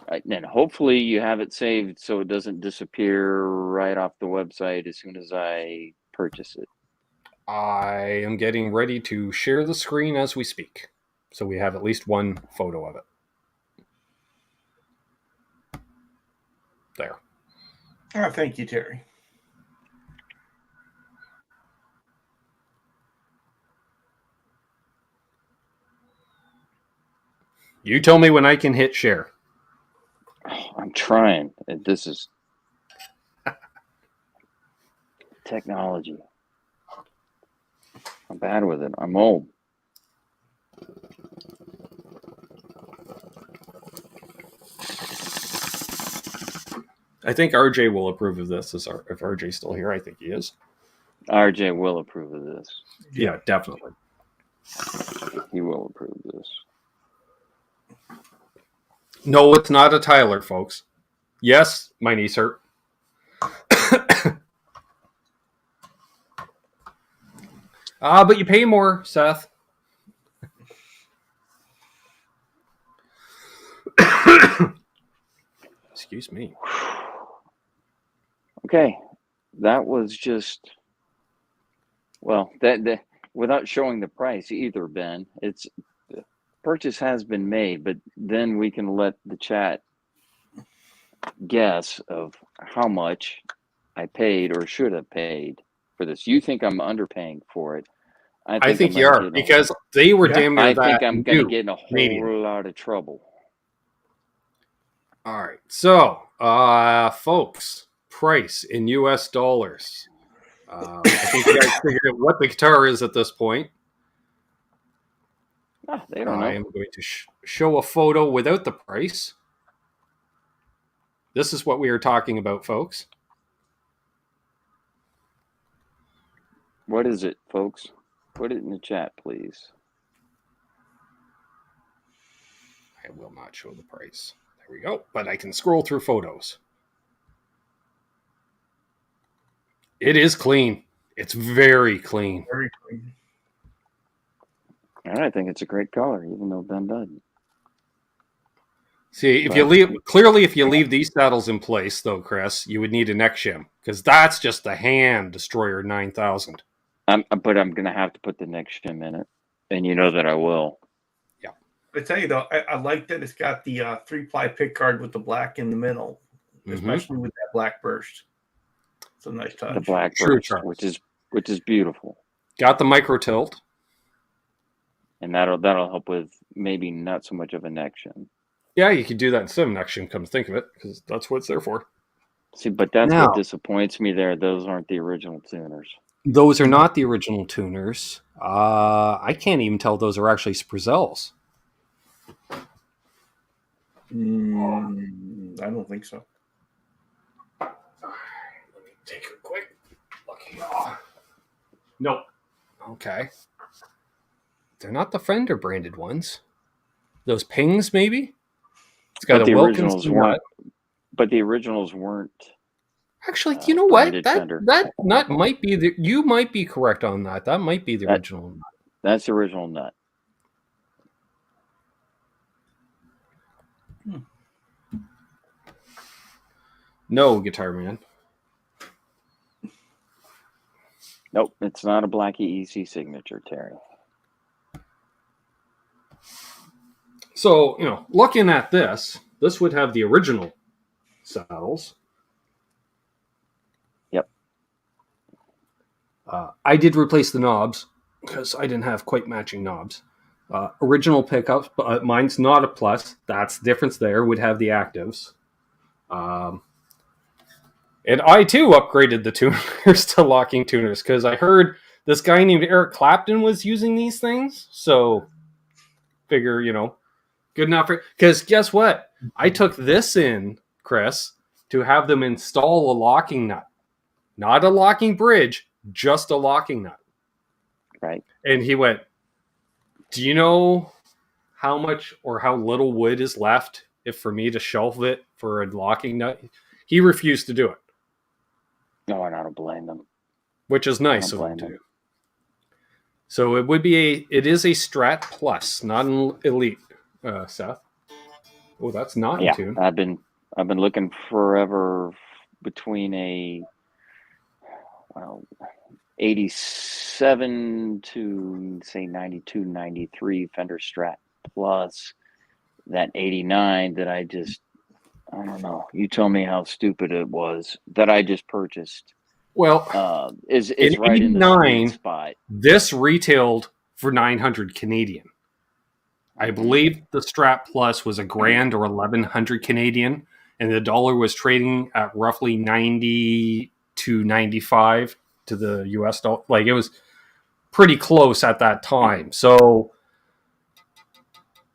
And hopefully you have it saved so it doesn't disappear right off the website as soon as I purchase it. I am getting ready to share the screen as we speak, so we have at least one photo of it. there. Oh, thank you, Terry. You tell me when I can hit share. Oh, I'm trying. This is technology. I'm bad with it. I'm old. I think RJ will approve of this. If RJ's still here, I think he is. RJ will approve of this. Yeah, definitely. He will approve this. No, it's not a Tyler, folks. Yes, my knees hurt. But you pay more, Seth. Excuse me. Okay, that was just, well, that without showing the price either, Ben. It's the purchase has been made, but then we can let the chat guess of how much I paid or should have paid for this. You think I'm underpaying for it? I think you are, because they were damn near I that. think I'm going to get in a whole Canadian. lot of trouble. All right, so folks, price in US dollars. I think you guys figured out what the guitar is at this point. They don't know. I am going to show a photo without the price. This is what we are talking about, folks. What is it, folks? Put it in the chat, please. I will not show the price. There we go. But I can scroll through photos. It is clean. It's very clean. Very clean. And I think it's a great color, even though Ben doesn't. See, if you leave these saddles in place, though, Chris, you would need a neck shim, because that's just the hand Destroyer 9000. But I'm going to have to put the neck shim in it, and you know that I will. Yeah. I tell you, though, I like that it's got the 3-ply pick guard with the black in the middle, especially with that black burst. It's a nice touch. The black burst, which is beautiful. Got the micro tilt. And that'll help with maybe not so much of a neck shim. Yeah, you could do that instead of neck shim, come to think of it, because that's what it's there for. See, but that's what disappoints me there. Those aren't the original tuners. Those are not the original tuners. I can't even tell those are actually Sprizels. I don't think so. Let me take a quick look here. Nope. Okay. They're not the Fender branded ones. Those Pings, maybe? It's got a Wilkins nut. But the originals weren't. Actually, you know what? That nut might be you might be correct on that. That might be the original nut. That's the original nut. No, Guitar Man. Nope, it's not a Blackie EC signature, Terry. So, looking at this would have the original saddles. Yep. I did replace the knobs because I didn't have quite matching knobs. Original pickups, but mine's not a plus. That's the difference there. Would have the actives. And I, too, upgraded the tuners to locking tuners because I heard this guy named Eric Clapton was using these things. So, figure, good enough for... Because guess what? I took this in, Chris, to have them install a locking nut. Not a locking bridge, just a locking nut. Right. And he went, do you know how much or how little wood is left for me to shelf it for a locking nut? He refused to do it. No, I don't blame them. Which is nice of him to do. So it is a Strat Plus, not an Elite, Seth. Oh, that's not in tune. I've been looking forever between a 87 to say 92, 93 Fender Strat Plus, that 89 that I don't know. You tell me how stupid it was that I just purchased. Well, Is in right in the sweet 89, spot. this retailed for 900 Canadian. I believe the Strat Plus was $1,000 or 1,100 Canadian, and the dollar was trading at roughly 90 to 95 to the US dollar. Like, it was pretty close at that time. So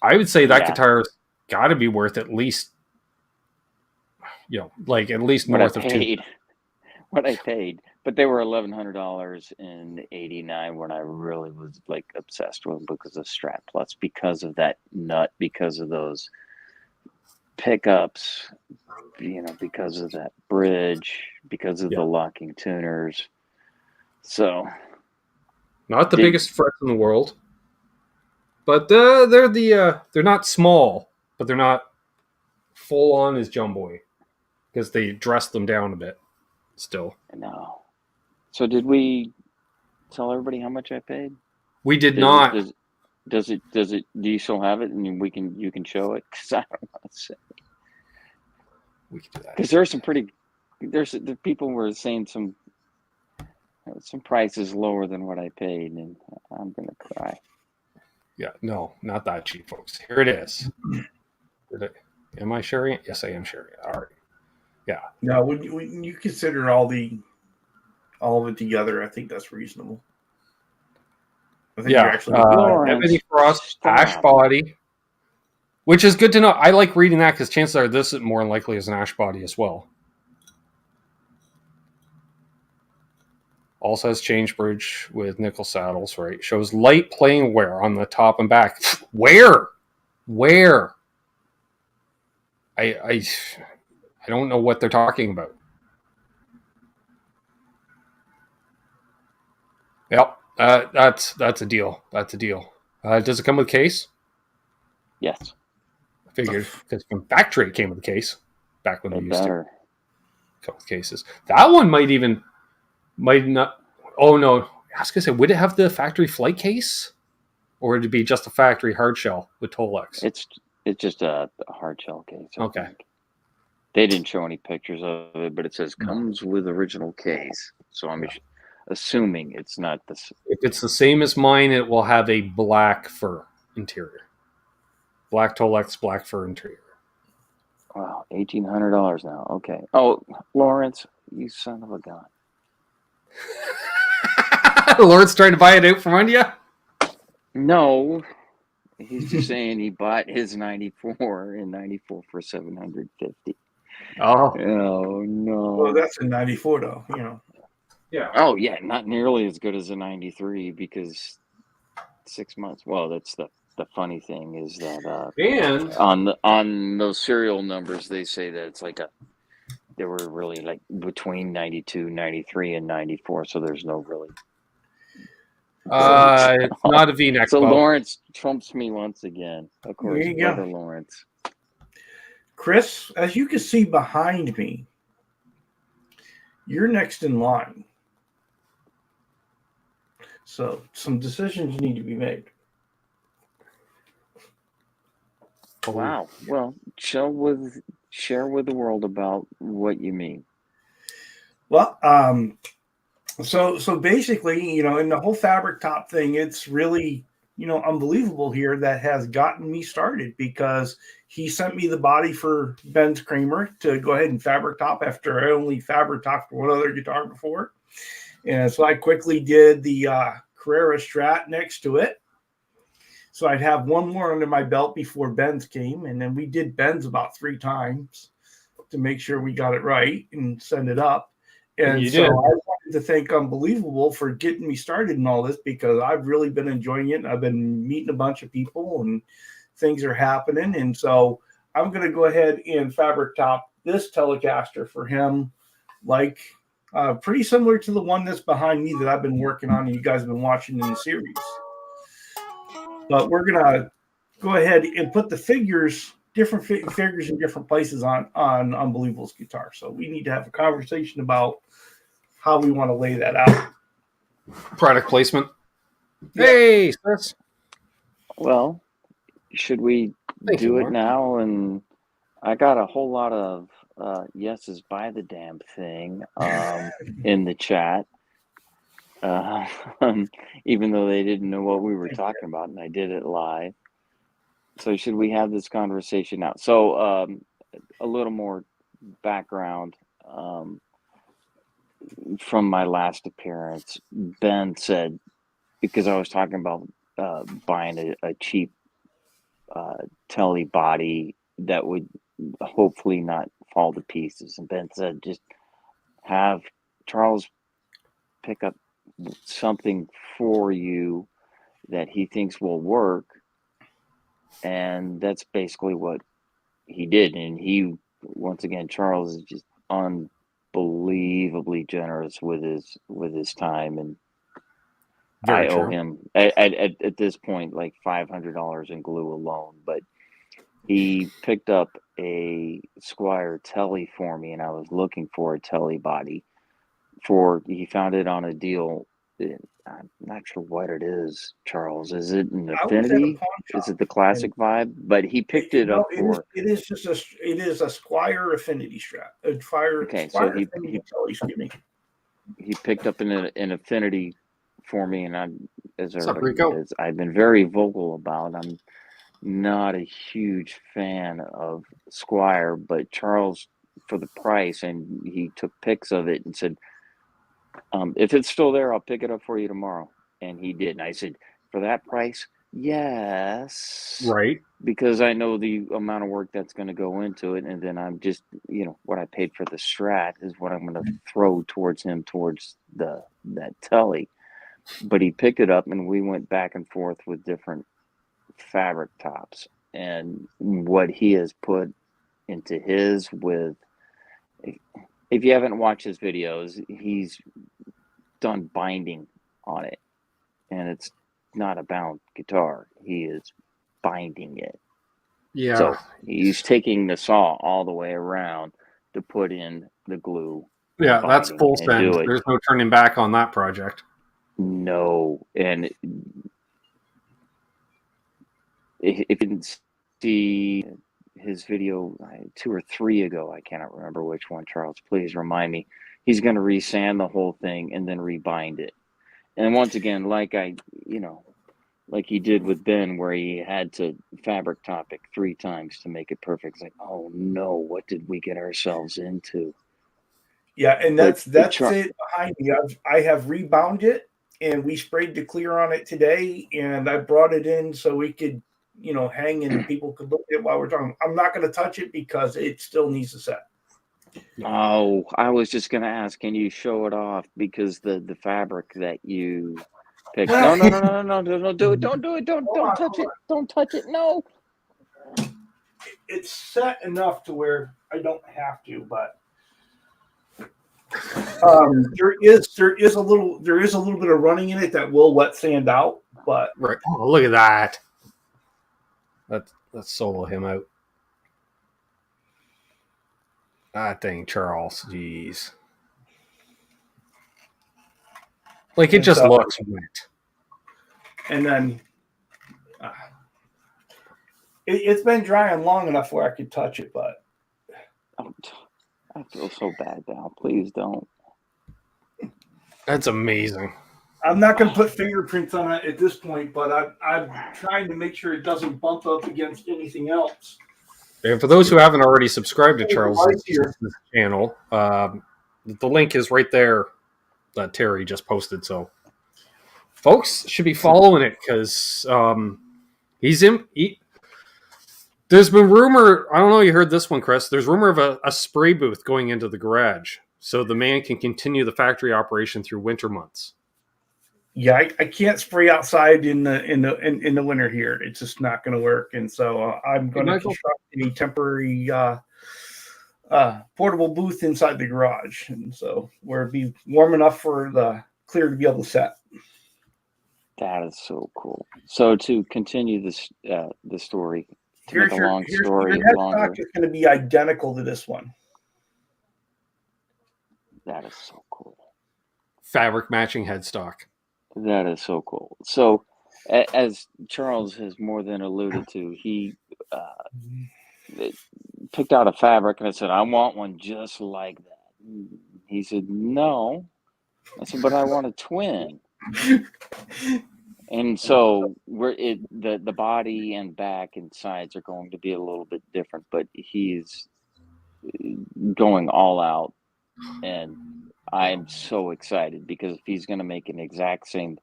I would say that guitar's got to be worth at least, like at least what north I of paid. two. What I paid. But they were $1,100 in '89 when I really was like obsessed with them because of Strat Plus, because of that nut, because of those pickups, because of that bridge, because of the locking tuners. So, not the biggest frets in the world, but they're not small, but they're not full on as Jumboy because they dressed them down a bit. Still, no. So did we tell everybody how much I paid? We did not. Does it? Do you still have it, and you can show it? Because I don't want to say. We can do that. Because there's some pretty. The people were saying some prices lower than what I paid, and I'm gonna cry. Yeah, no, not that cheap, folks. Here it is. Am I sharing it? Yes, I am sharing it. All right. Yeah. No, when you consider all of it together, I think that's reasonable. I think you're actually ebony frost, ash body, which is good to know. I like reading that because chances are this is more likely as an ash body as well. Also has change bridge with nickel saddles, right? Shows light playing wear on the top and back. Where? I don't know what they're talking about. Yep, that's a deal. That's a deal. Does it come with a case? Yes. I figured because from factory it came with a case back when we used to come with cases. That one might not. Oh no, I was gonna say, would it have the factory flight case, or would it be just a factory hard shell with Tolex? It's just a hard shell case. Okay. They didn't show any pictures of it, but it says comes with original case. So I'm assuming it's not this. If it's the same as mine, it will have a black fur interior. Black Tolex, black fur interior. Wow, $1,800 now. Okay. Oh, Lawrence, you son of a gun. Lawrence trying to buy it out from under you? No. He's just saying he bought his 94 in 94 for $750. Oh no. Well, that's a 94 though, Yeah. Oh yeah, not nearly as good as a 93 because 6 months. Well, that's the funny thing is that and on those serial numbers they say that it's like they were really like between 92, 93, and 94. So there's no really. It's not a V-neck. So Lawrence trumps me once again. Of course, brother Lawrence. Chris, as you can see behind me, you're next in line. So some decisions need to be made. Wow. Well, share with the world about what you mean. Well, so basically, in the whole fabric top thing, it's really, unbelievable here that has gotten me started because he sent me the body for Ben's Kramer to go ahead and fabric top after I only fabric topped one other guitar before. And so I quickly did the Carrera Strat next to it. So I'd have one more under my belt before Ben's came. And then we did Ben's about 3 times to make sure we got it right and send it up. And so I wanted to thank Unbelievable for getting me started in all this because I've really been enjoying it. I've been meeting a bunch of people and things are happening. And so I'm going to go ahead and fabric top this Telecaster for him, like pretty similar to the one that's behind me that I've been working on and you guys have been watching in the series. But we're going to go ahead and put the figures, different figures in different places on Unbelievable's guitar. So we need to have a conversation about how we want to lay that out. Product placement. Hey, sis. Well, should we do it now? And I got a whole lot of yeses by the damn thing in the chat, uh, even though they didn't know what we were talking about, and I did it live. So should we have this conversation now? So a little more background from my last appearance. Ben said, because I was talking about buying a cheap telly body that would hopefully not fall to pieces. And Ben said, just have Charles pick up something for you that he thinks will work. And that's basically what he did. And he, once again, Charles is just unbelievably generous with his time. And Very I owe true. him at this point like $500 in glue alone. But he picked up a Squire telly for me, and I was looking for a telly body. He found it on a deal. I'm not sure what it is, Charles. Is it an I was at a Affinity? pawn shop. Is it the classic vibe? But he picked it up for. It is a Squire Affinity strap. Okay, so Squire Affinity telly, excuse me. He picked up an Affinity for me, and as Rico? I've been very vocal about, I'm not a huge fan of Squire, but Charles, for the price, and he took pics of it and said, if it's still there, I'll pick it up for you tomorrow. And he did. And I said, for that price, yes. Right. Because I know the amount of work that's going to go into it. And then I'm just, what I paid for the Strat is what I'm going to throw towards him, towards that telly. But he picked it up, and we went back and forth with different fabric tops. And what he has put into his with, if you haven't watched his videos, he's done binding on it, and it's not a bound guitar. He is binding it. Yeah. So he's taking the saw all the way around to put in the glue. Yeah, that's full send. There's no turning back on that project. No, and if you didn't see his video 2 or 3 ago, I cannot remember which one, Charles, please remind me. He's going to resand the whole thing and then rebind it. And once again, like he did with Ben, where he had to fabric top it 3 times to make it perfect. It's like, oh no, what did we get ourselves into? Yeah, and that's it behind me. I have rebound it, and we sprayed the clear on it today, and I brought it in so we could, hang and people could look at it while we're talking. I'm not going to touch it because it still needs to set. Oh, I was just going to ask, can you show it off? Because the fabric that you picked. No, don't do it. Don't do it. Don't touch it. Don't touch it. No. It's set enough to where I don't have to, but there is a little bit of running in it that will wet sand out, but right. Oh, look at that. Let's solo him out. That thing, Charles. Jeez. Like it just looks wet. And then it's been drying long enough where I could touch it, but I feel so bad now. Please don't. That's amazing. I'm not going to put fingerprints on it at this point, but I'm trying to make sure it doesn't bump up against anything else. And for those who haven't already subscribed to Charles' channel, the link is right there that Terry just posted. So folks should be following it because there's been rumor, I don't know, you heard this one, Chris. There's rumor of a spray booth going into the garage so the man can continue the factory operation through winter months. Yeah, I can't spray outside in the winter here. It's just not going to work, and so I'm going to construct a temporary portable booth inside the garage, and so where it'd be warm enough for the clear to be able to set. That is so cool. So to continue this the story, to make a long story longer, is going to be identical to this one. That is so cool. Fabric matching headstock. That is so cool. So, as Charles has more than alluded to, he picked out a fabric, and I said, I want one just like that. He said, no. I said, but I want a twin. And so the body and back and sides are going to be a little bit different, but he's going all out, and I'm so excited because if he's going to make an exact same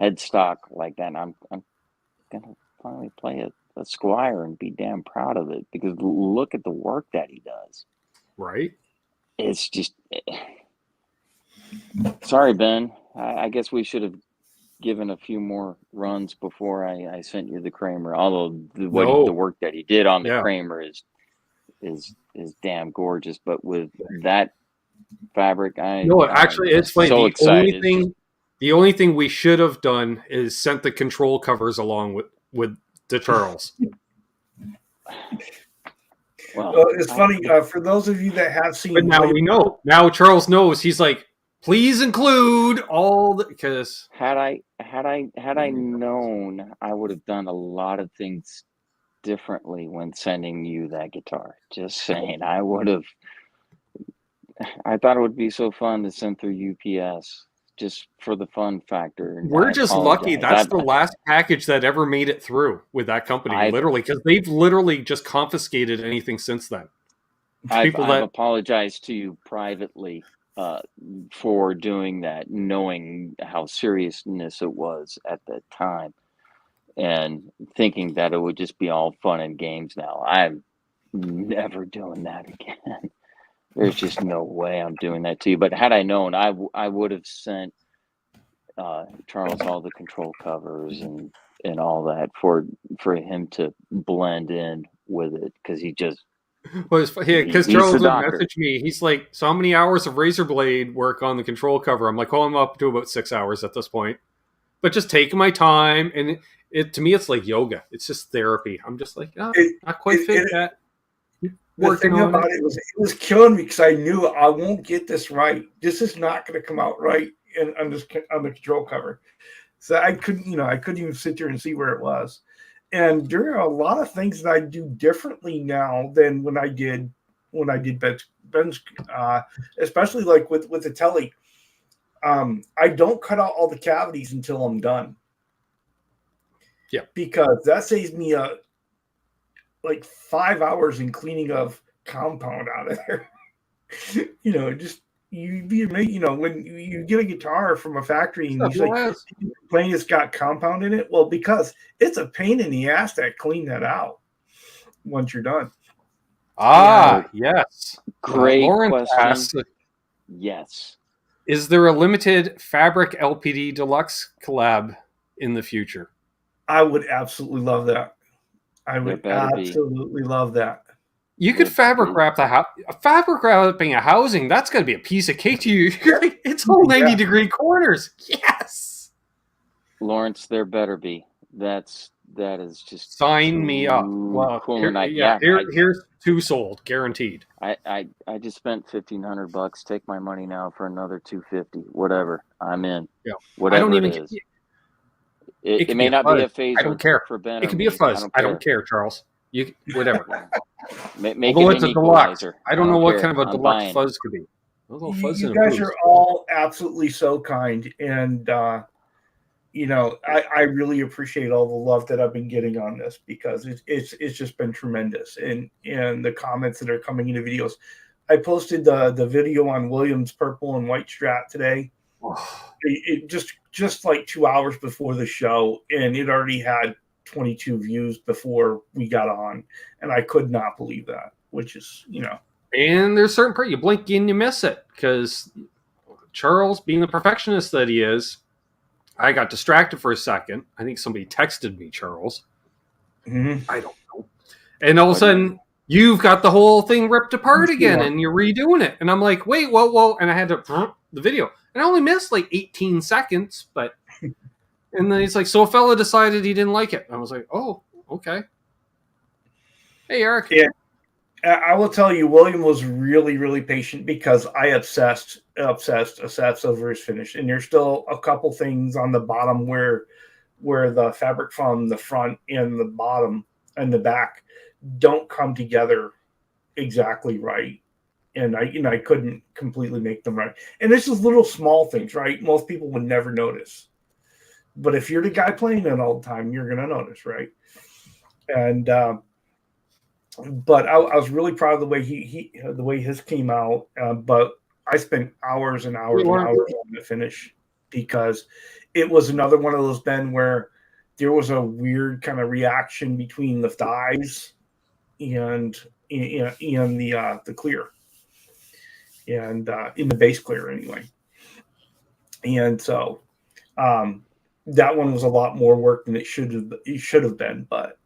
headstock like that, I'm going to finally play a Squire and be damn proud of it, because look at the work that he does. Right. It's just, sorry, Ben. I guess we should have given a few more runs before I sent you the Kramer. Although the work that he did on the Kramer is damn gorgeous. But with that fabric, actually, it's funny. So the only thing we should have done is sent the control covers along with the Charles. Well, it's funny for those of you that have seen. But now we know. Now Charles knows. He's like, please include all the, because had I known, I would have done a lot of things differently when sending you that guitar. Just saying, I thought it would be so fun to send through UPS just for the fun factor. And we're just lucky that's the last package that ever made it through with that company, literally, because they've literally just confiscated anything since then. I've apologized to you privately for doing that, knowing how seriousness it was at the time, and thinking that it would just be all fun and games. Now I'm never doing that again. There's just no way I'm doing that to you. But had I known, I would have sent Charles all the control covers and all that for him to blend in with it, because he just. Well, because Charles would message me. He's like, so how many hours of razor blade work on the control cover? I'm like, oh, I'm up to about 6 hours at this point. But just taking my time. And it to me, it's like yoga. It's just therapy. I'm just like, not quite fit that. The thing about it was killing me, because I knew I won't get this right. This is not going to come out right on the control cover. So I couldn't even sit there and see where it was. And there are a lot of things that I do differently now than when I did Ben's, especially like with the Telly. I don't cut out all the cavities until I'm done. Yeah, because that saves me like 5 hours in cleaning of compound out of there. When you get a guitar from a factory and you say playing it's got compound in it, well, because it's a pain in the ass to clean that out once you're done. Yes. Great Lawrence question. Asks, yes. Is there a limited fabric LPD deluxe collab in the future? I would absolutely love that. I would absolutely love that. You could fabric wrap fabric wrapping a housing. That's going to be a piece of cake to you. It's all 90-degree corners. Yes, Lawrence, there better be. That is just sign me up. Well, cool. Here's 2 sold, guaranteed. I just spent $1,500. Take my money now for another $250. Whatever, I'm in. Yeah, whatever it is. It may not be a phaser. I don't care. For Ben, it could be a fuzz. I don't care, Charles. You whatever. Make Although it it's a equalizer. deluxe. I don't know what kind of a deluxe fuzz could be. You guys are all absolutely so kind, and I really appreciate all the love that I've been getting on this, because it's just been tremendous, and the comments that are coming into videos. I posted the video on Williams' purple and white Strat today. It just like 2 hours before the show, and it already had 22 views before we got on, and I could not believe that, which is, And there's certain part you blink and you miss it, because Charles, being the perfectionist that he is, I got distracted for a second. I think somebody texted me, Charles. Mm-hmm. I don't know. And all of a sudden, you've got the whole thing ripped apart again, and you're redoing it. And I'm like, wait, whoa. And I had to the video. And I only missed like 18 seconds, but... And then he's like, so a fella decided he didn't like it. And I was like, oh, okay. Hey, Eric. Yeah, I will tell you, William was really, really patient, because I obsessed over his finish. And there's still a couple things on the bottom where the fabric from the front and the bottom and the back don't come together exactly right. And I couldn't completely make them right. And this is little small things, right? Most people would never notice. But if you're the guy playing it all the time, you're going to notice, right? And but I was really proud of the way the way his came out. But I spent hours and hours and hours on the finish because it was another one of those, Ben, where there was a weird kind of reaction between the thighs and the clear, and in the bass clear anyway. And so that one was a lot more work than it should have been. But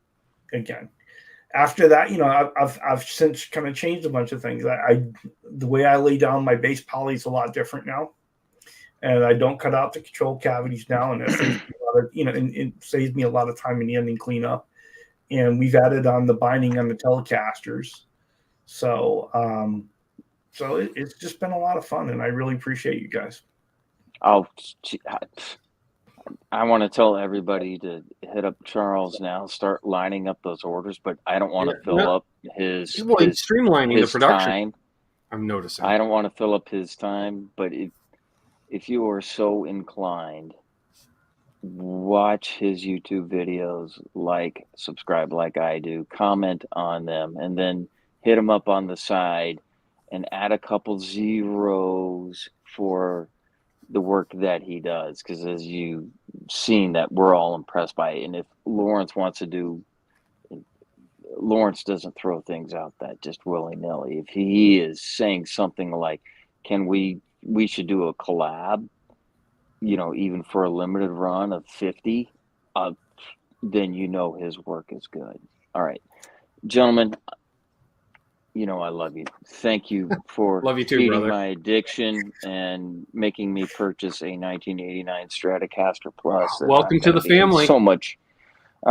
again, after that, I've since kind of changed a bunch of things. The way I lay down my bass poly is a lot different now, and I don't cut out the control cavities now, and that saves me a lot of, it saves me a lot of time in the ending cleanup. And we've added on the binding on the Telecasters, so it's just been a lot of fun, and I really appreciate you guys. I want to tell everybody to hit up Charles now, start lining up those orders, but I don't want to fill up his streamlining the production time. I'm noticing. I don't want to fill up his time, but if you are so inclined, watch his YouTube videos, subscribe like I do, comment on them, and then hit him up on the side and add a couple zeros for the work that he does, because as you've seen, that we're all impressed by it. And if Lawrence wants to do, Lawrence doesn't throw things out that just willy-nilly. If he is saying something like, we should do a collab, even for a limited run of 50, then his work is good. All right, gentlemen, I love you. Thank you for love you too, feeding brother. my addiction and making me purchase a 1989 Stratocaster Plus. Welcome to the family. I'm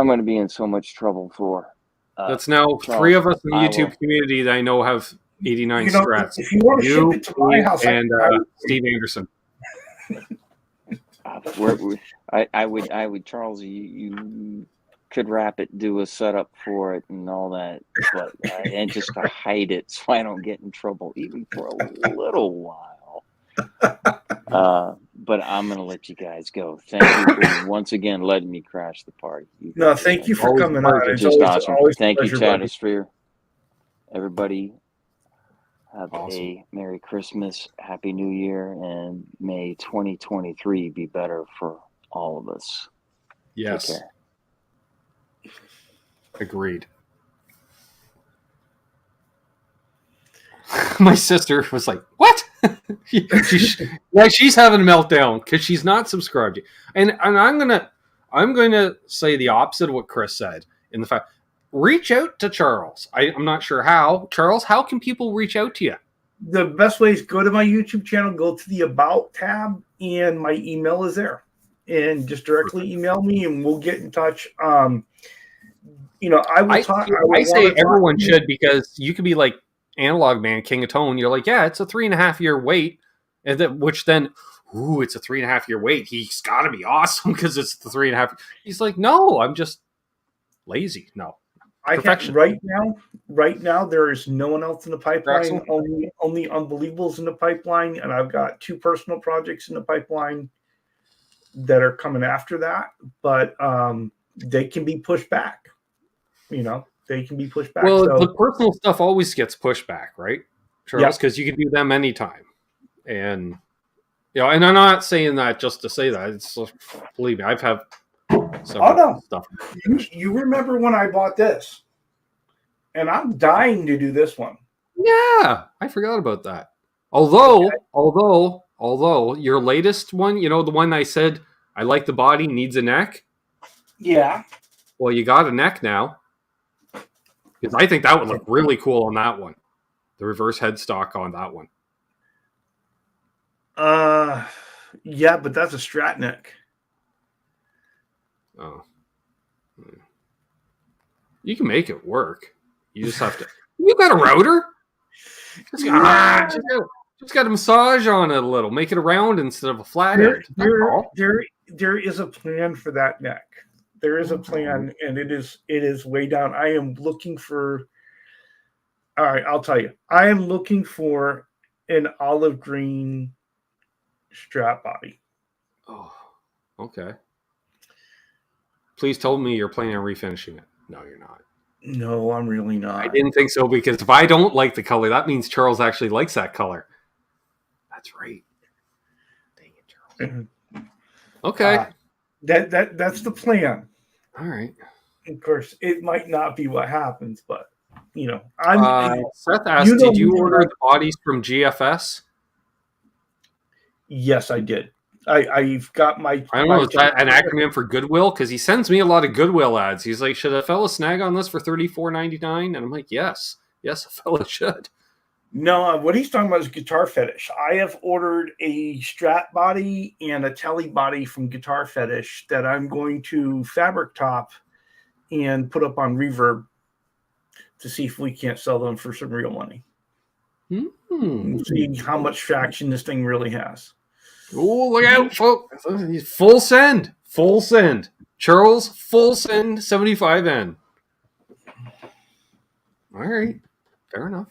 going to be in so much trouble for. That's now Charles, 3 of us in the YouTube community that I know have 89 Strats. If you want to ship it to my house, and Steve Anderson. I would, Charles, you could wrap it, do a setup for it and all that, but and just to hide it so I don't get in trouble even for a little while. But I'm going to let you guys go. Thank you for once again letting me crash the party. Thank you for coming on. It's just awesome. Thank you, Chatosphere. Everybody, have a Merry Christmas, Happy New Year, and may 2023 be better for all of us. Yes. Take care. Agreed. My sister was like, "What?" she's having a meltdown because she's not subscribed. And I'm gonna say the opposite of what Chris said. In the fact, reach out to Charles. I'm not sure how. Charles, how can people reach out to you? The best way is go to my YouTube channel, go to the About tab, and my email is there. And just directly email me, and we'll get in touch. I say everyone should, because you could be like Analog Man, King of Tone. You're like, yeah, it's a 3.5 year wait, and it's a 3.5 year wait. He's got to be awesome because it's the 3.5. He's like, no, I'm just lazy. No, perfection. Right now, there is no one else in the pipeline. Only Unbelievables in the pipeline, and I've got 2 personal projects in the pipeline that are coming after that, but they can be pushed back. They can be pushed back. Well, the personal stuff always gets pushed back, right, Charles? Because you can do them anytime. And, and I'm not saying that just to say that. It's believe me, I've had some stuff. You remember when I bought this? And I'm dying to do this one. Yeah, I forgot about that. Although your latest one, the one I said, I like the body, needs a neck. Yeah. Well, you got a neck now. Because I think that would look really cool on that one. The reverse headstock on that one. Yeah, but that's a Strat neck. Oh. You can make it work. You just have to. You got a router? Just got to massage on it a little. Make it a round instead of a flat end. There is a plan for that neck. There is a plan, and it is way down. I am looking for All right, I'll tell you. I am looking for an olive green strap body. Oh, okay. Please tell me you're planning on refinishing it. No, you're not. No, I'm really not. I didn't think so, because if I don't like the color, that means Charles actually likes that color. That's right. Dang it, Charles. Okay. That's the plan. All right. Of course, it might not be what happens, but Seth asked, did you order the bodies from GFS? Yes, I did. I've got my. I don't know. Is that an acronym for Goodwill? Because he sends me a lot of Goodwill ads. He's like, should a fella snag on this for $34.99? And I'm like, yes, a fella should. No, what he's talking about is Guitar Fetish. I have ordered a Strat body and a Tele body from Guitar Fetish that I'm going to fabric top and put up on Reverb to see if we can't sell them for some real money. See how much traction this thing really has. Oh, look out, folks. Full send. Charles, full send 75N. All right. Fair enough.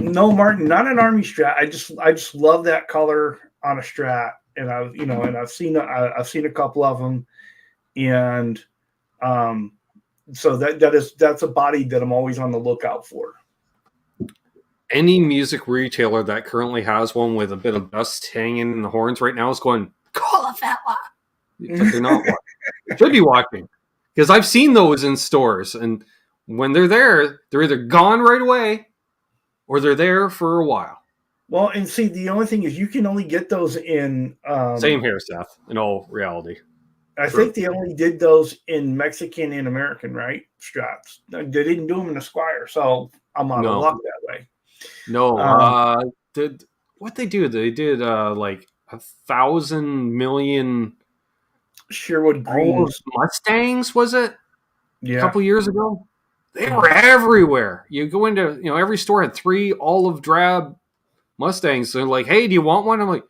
No, Martin, not an Army Strat. I just love that color on a Strat, and I've seen a couple of them, and so that's a body that I'm always on the lookout for. Any music retailer that currently has one with a bit of dust hanging in the horns right now is going, call a fella. But they're not watching. Should be watching. Because I've seen those in stores, and when they're there, they're either gone right away or they're there for a while. Well, and see, the only thing is you can only get those in... Same here, Seth, in all reality. I think they only did those in Mexican and American, right? Strats. They didn't do them in Esquire, so I'm on the luck that way. No, what they do? They did like 1,000 million Sherwood Greens Mustangs, was it? Yeah, a couple years ago. They were everywhere. You go into every store had 3 olive drab Mustangs. They're like, hey, do you want one? I'm like,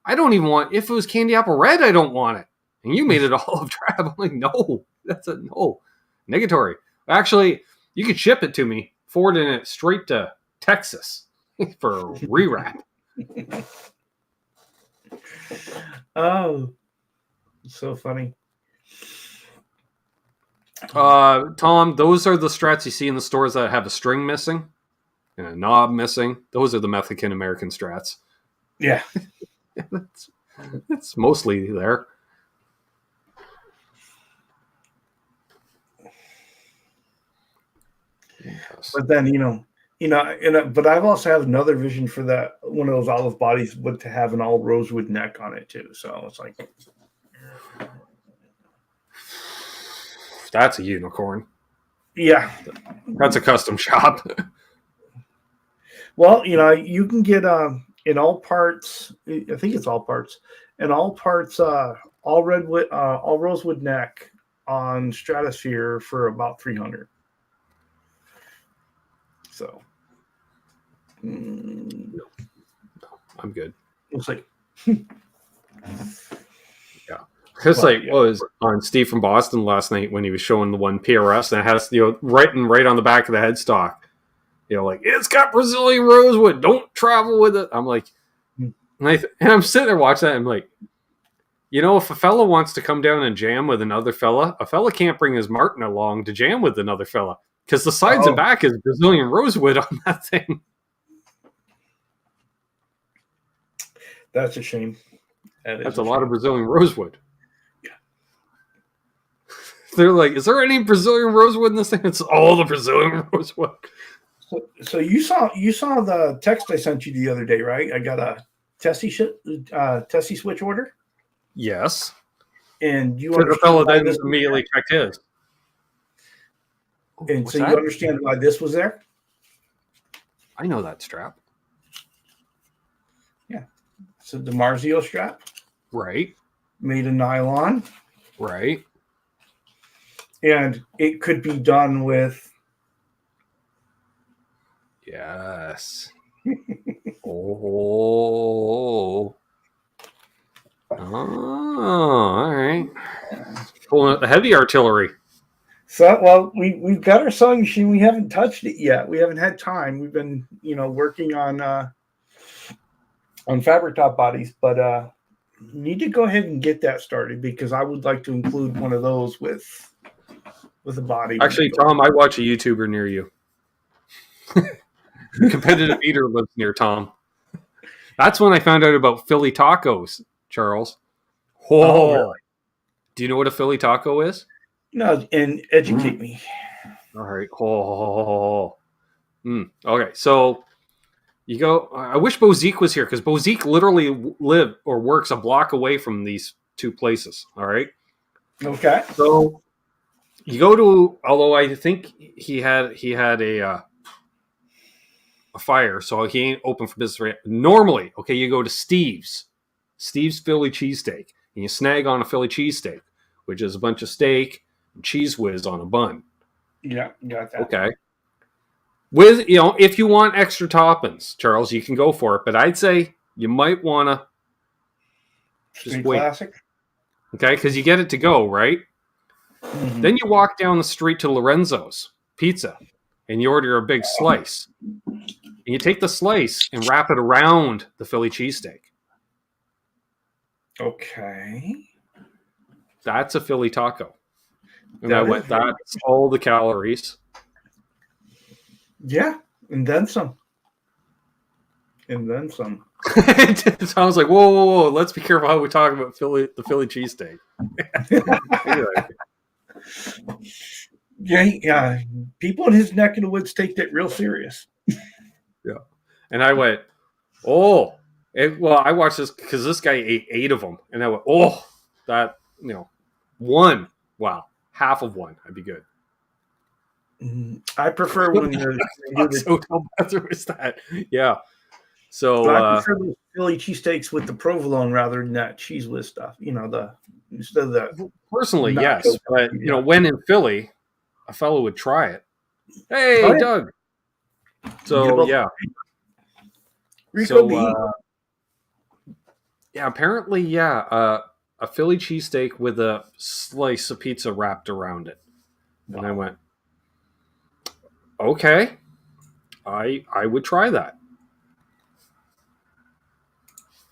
I don't even want. If it was candy apple red, I don't want it. And you made it olive drab. I'm like, no, that's a no. Negatory. Actually, you could ship it to me, forwarding it straight to Texas for a rewrap. Oh, so funny. Tom, those are the Strats you see in the stores that have a string missing and a knob missing. Those are the Mexican American Strats. Yeah. It's mostly there. Yes. But then, but I've also had another vision for that one of those olive bodies would to have an all rosewood neck on it too. So it's like that's a unicorn. Yeah. That's a custom shop. Well, you can get in all parts, I think it's all parts, in all parts, all rosewood neck on Stratosphere for about $300. So, no, I'm good. It's like, yeah, it's like what was on Steve from Boston last night when he was showing the one PRS and it has written right on the back of the headstock, like it's got Brazilian rosewood. Don't travel with it. I'm like, and I'm sitting there watching that. I'm like, if a fella wants to come down and jam with another fella, a fella can't bring his Martin along to jam with another fella. Because the sides and back is Brazilian rosewood on that thing. That's a shame. That's a lot of Brazilian rosewood. Yeah. They're like, is there any Brazilian rosewood in this thing? It's all the Brazilian rosewood. So you saw the text I sent you the other day, right? I got a Tesi Switch order. Yes. And you the fellow then immediately checked his. And so you understand why this was there? I know that strap. Yeah. It's a DiMarzio strap. Right. Made of nylon. Right. And it could be done with... Yes. Oh, all right. Pulling out the heavy artillery. So, well, we've got our sewing machine. We haven't touched it yet. We haven't had time. We've been, working on fabric top bodies, but need to go ahead and get that started because I would like to include one of those with a body. Actually, Tom, I watch a YouTuber near you. Competitive Eater lives near Tom. That's when I found out about Philly tacos, Charles. Oh, really? Do you know what a Philly taco is? No, and educate me. All right. Okay, so you go. I wish Bozique was here because Bozique literally lives or works a block away from these two places. All right. Okay. So you go to. Although I think he had a fire, so he ain't open for business right normally. Okay, you go to Steve's Philly cheesesteak, and you snag on a Philly cheesesteak, which is a bunch of steak and cheese whiz on a bun. Yeah, got that. Okay. With, if you want extra toppings, Charles, you can go for it, but I'd say you might want to just wait. Classic. Okay, because you get it to go, right? Mm-hmm. Then you walk down the street to Lorenzo's Pizza, and you order a big slice. And you take the slice and wrap it around the Philly cheesesteak. Okay. That's a Philly taco. And that's all the calories. Yeah, and then some. And then some. It sounds like, whoa, let's be careful how we talk about the Philly cheesesteak. Yeah, people in his neck of the woods take that real serious. Yeah. And I went, I watched this because this guy ate 8 of them. And I went, that, one. Wow. Half of one. I'd be good. I prefer when was that? Yeah. So I prefer the Philly cheesesteaks with the provolone rather than that cheese whiz stuff. Instead of the personally, yes. But when in Philly, a fellow would try it. Hey, Doug. So yeah. Apparently, a Philly cheesesteak with a slice of pizza wrapped around it. Wow. And I went, okay, I would try that.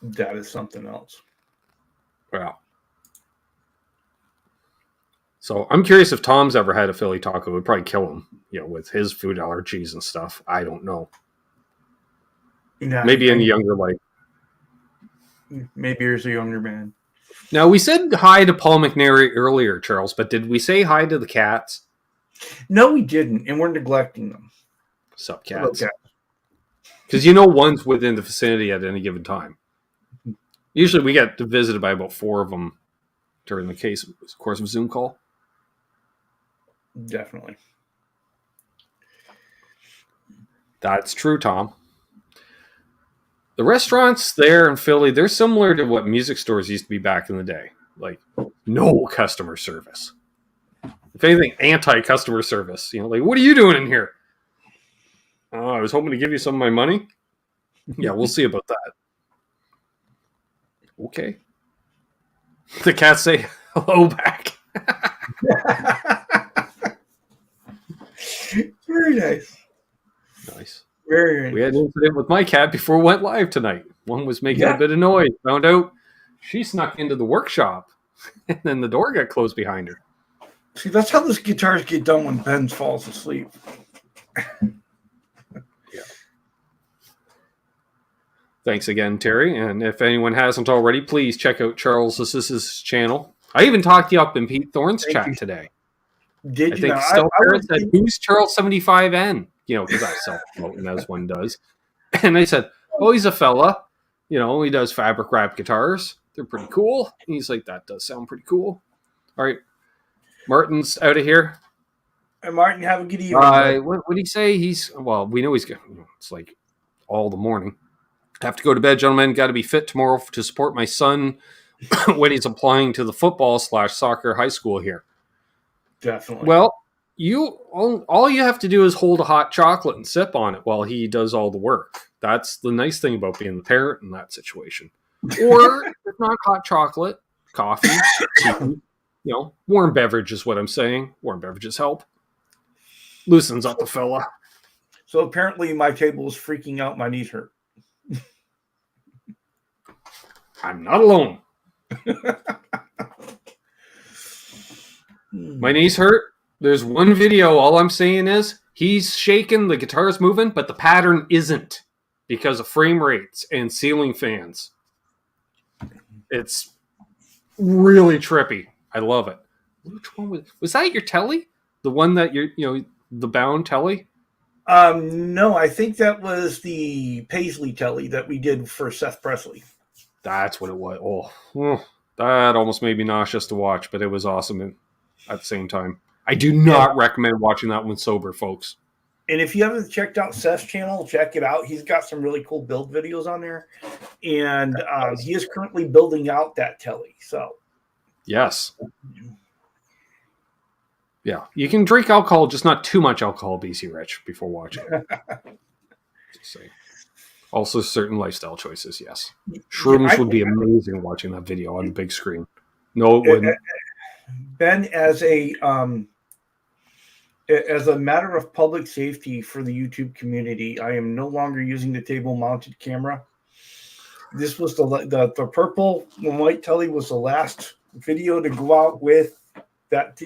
That is something else. Wow. So I'm curious if Tom's ever had a Philly taco. It would probably kill him, with his food allergies and stuff. I don't know. Maybe in the younger life. Maybe he's a younger man. Now, we said hi to Paul McNary earlier, Charles, but did we say hi to the cats? No, we didn't, and we're neglecting them. Sup, cats? Because one's within the vicinity at any given time. Usually we get visited by about 4 of them during the course of a Zoom call. Definitely. That's true, Tom. The restaurants there in Philly, they're similar to what music stores used to be back in the day. Like, no customer service. If anything, anti-customer service. What are you doing in here? Oh, I was hoping to give you some of my money. Yeah, we'll see about that. Okay. The cats say hello back. Very nice. Nice. Very nice. We had an incident with my cat before we went live tonight. One was making a bit of noise. Found out she snuck into the workshop, and then the door got closed behind her. See, that's how those guitars get done when Ben falls asleep. Thanks again, Terry. And if anyone hasn't already, please check out Charles's channel. I even talked you up in Pete Thorne's chat today. Did you? I think Still said, who's Charles75N? Because I self-promoting as one does. And I said, he's a fella. He does fabric wrap guitars. They're pretty cool. And he's like, that does sound pretty cool. All right. Martin's out of here. Hey, Martin, have a good evening. What did he say? We know he's going. It's like all the morning. Have to go to bed, gentlemen. Got to be fit tomorrow to support my son when he's applying to the football/soccer high school here. Definitely. Well, all you have to do is hold a hot chocolate and sip on it while he does all the work. That's the nice thing about being the parent in that situation. Or if not hot chocolate, coffee, tea, warm beverage is what I'm saying. Warm beverages help. Loosens up the fella. So apparently my table is freaking out. My knees hurt. I'm not alone. My knees hurt. There's one video. All I'm saying is he's shaking, the guitar's moving, but the pattern isn't because of frame rates and ceiling fans. It's really trippy. I love it. Which one was that your telly? The one that the bound telly? No, I think that was the Paisley telly that we did for Seth Presley. That's what it was. Oh, that almost made me nauseous to watch, but it was awesome at the same time. I do not recommend watching that one sober, folks. And if you haven't checked out Seth's channel, check it out. He's got some really cool build videos on there. And he is currently building out that telly. So, yes. Yeah, you can drink alcohol, just not too much alcohol, BC Rich, before watching. Just saying. Also, certain lifestyle choices, yes. Shrooms would be amazing watching that video on the big screen. No, it wouldn't. Ben, as a matter of public safety for the YouTube community, I am no longer using the table-mounted camera. This was the purple and white telly was the last video to go out with that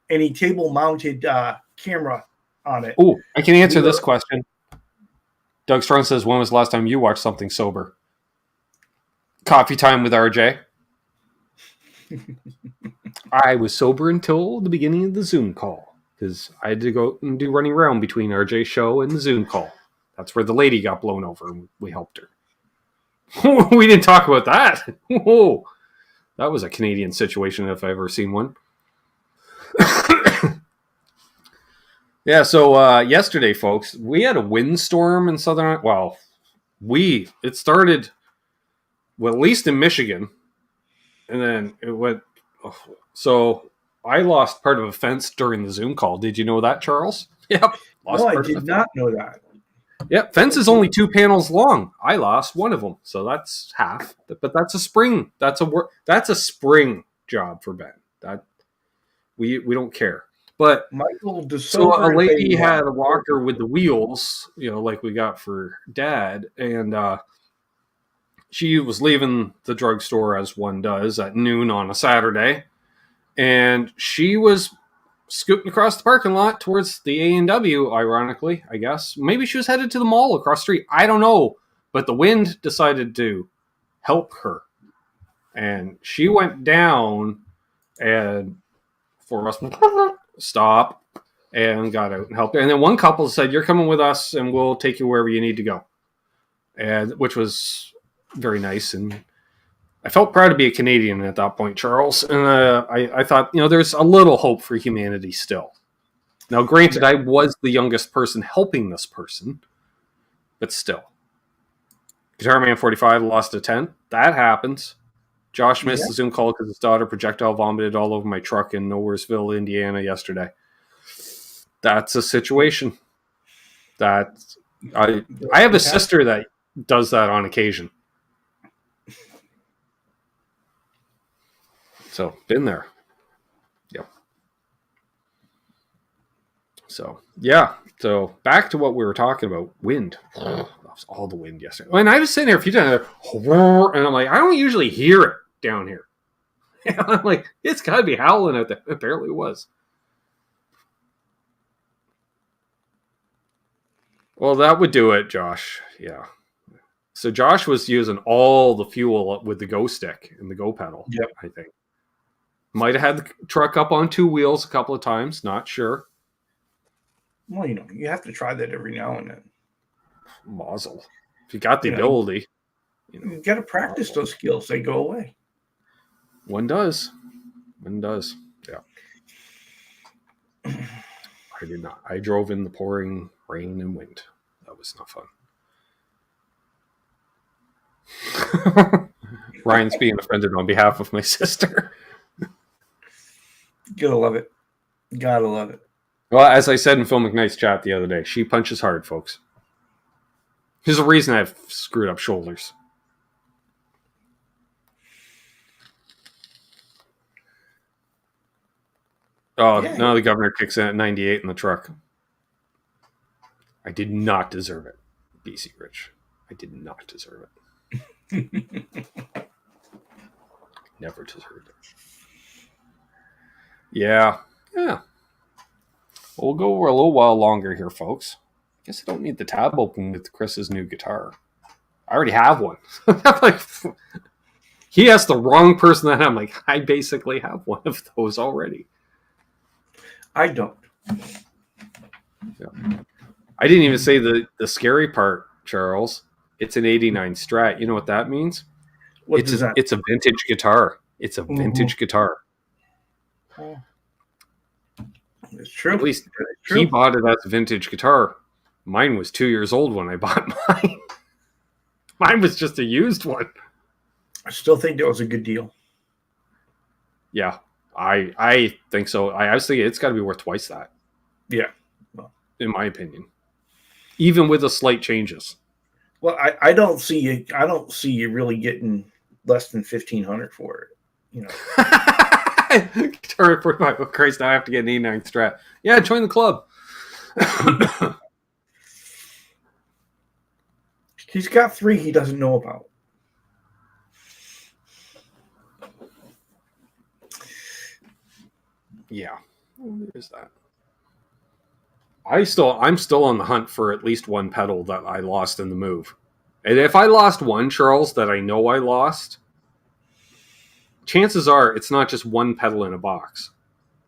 any table-mounted camera on it. Oh, I can answer this question. Doug Strong says, when was the last time you watched something sober? Coffee time with RJ. I was sober until the beginning of the Zoom call because I had to go and do running around between RJ's show and the Zoom call. That's where the lady got blown over and we helped her. We didn't talk about that. Whoa. That was a Canadian situation if I've ever seen one. Yeah, so yesterday, folks, we had a windstorm in southern... Well, it started, at least in Michigan, and then it went... So I lost part of a fence during the Zoom call. Did you know that, Charles? Yep. No, I did not know that. Yep, fence is only 2 panels long. I lost one of them, so that's half. But that's a spring. That's a spring job for Ben. That we don't care. But so a lady had a walker with the wheels, like we got for Dad, and she was leaving the drugstore as one does at noon on a Saturday, and she was scooting across the parking lot towards the A&W, ironically, I guess. Maybe she was headed to the mall across the street. I don't know. But the wind decided to help her. And she went down and for us stop and got out and helped her. And then one couple said, you're coming with us and we'll take you wherever you need to go. And which was very nice. And I felt proud to be a Canadian at that point, Charles. And I thought, there's a little hope for humanity still. Now, granted, I was the youngest person helping this person, but still. Guitar Man 45 lost a 10. That happens. Josh missed the Zoom call because his daughter projectile vomited all over my truck in Nowheresville, Indiana yesterday. That's a situation. I have a sister that does that on occasion. So, been there. Yep. So, yeah. So, back to what we were talking about. Wind. That was all the wind yesterday. And I was sitting there a few times, and I'm like, I don't usually hear it down here. And I'm like, it's got to be howling out there. Apparently it was. Well, that would do it, Josh. Yeah. So, Josh was using all the fuel with the Go stick and the Go pedal, I think. Might have had the truck up on 2 wheels a couple of times. Not sure. Well, you have to try that every now and then. Mazel. If you got the ability. You got to practice those skills. They go away. One does. Yeah. I did not. I drove in the pouring rain and wind. That was not fun. Ryan's being offended on behalf of my sister. Gotta love it. Well, as I said in Phil McKnight's chat the other day, she punches hard, folks. There's a reason I have screwed up shoulders. Oh, Yeah. no, the governor kicks in at 98 in the truck. I did not deserve it, BC Rich. I did not deserve it. Never deserved it. Yeah. We'll go over a little while longer here, folks. I guess I don't need the tab open with Chris's new guitar. I already have one. Like, he asked the wrong person that I'm like, I basically have one of those already. I don't. Yeah. I didn't even say the scary part, Charles. It's an 89 Strat. You know what that means? It's a vintage guitar. It's a vintage guitar. It's true. At least he bought it as a vintage guitar. Mine was 2 years old when I bought mine. Mine was just a used one. I still think that was a good deal. Yeah, I think so. I was thinking it's got to be worth twice that. Yeah. Well, in my opinion. Even with the slight changes. Well, I don't see you really getting less than $1,500 for it. You know. Guitar 45. Oh, Christ, now I have to get an E9 Strat. Yeah, join the club. He's got 3 he doesn't know about. Yeah, there's that. I'm still on the hunt for at least one pedal that I lost in the move. And if I lost one, Charles, that I know I lost, chances are it's not just one pedal in a box.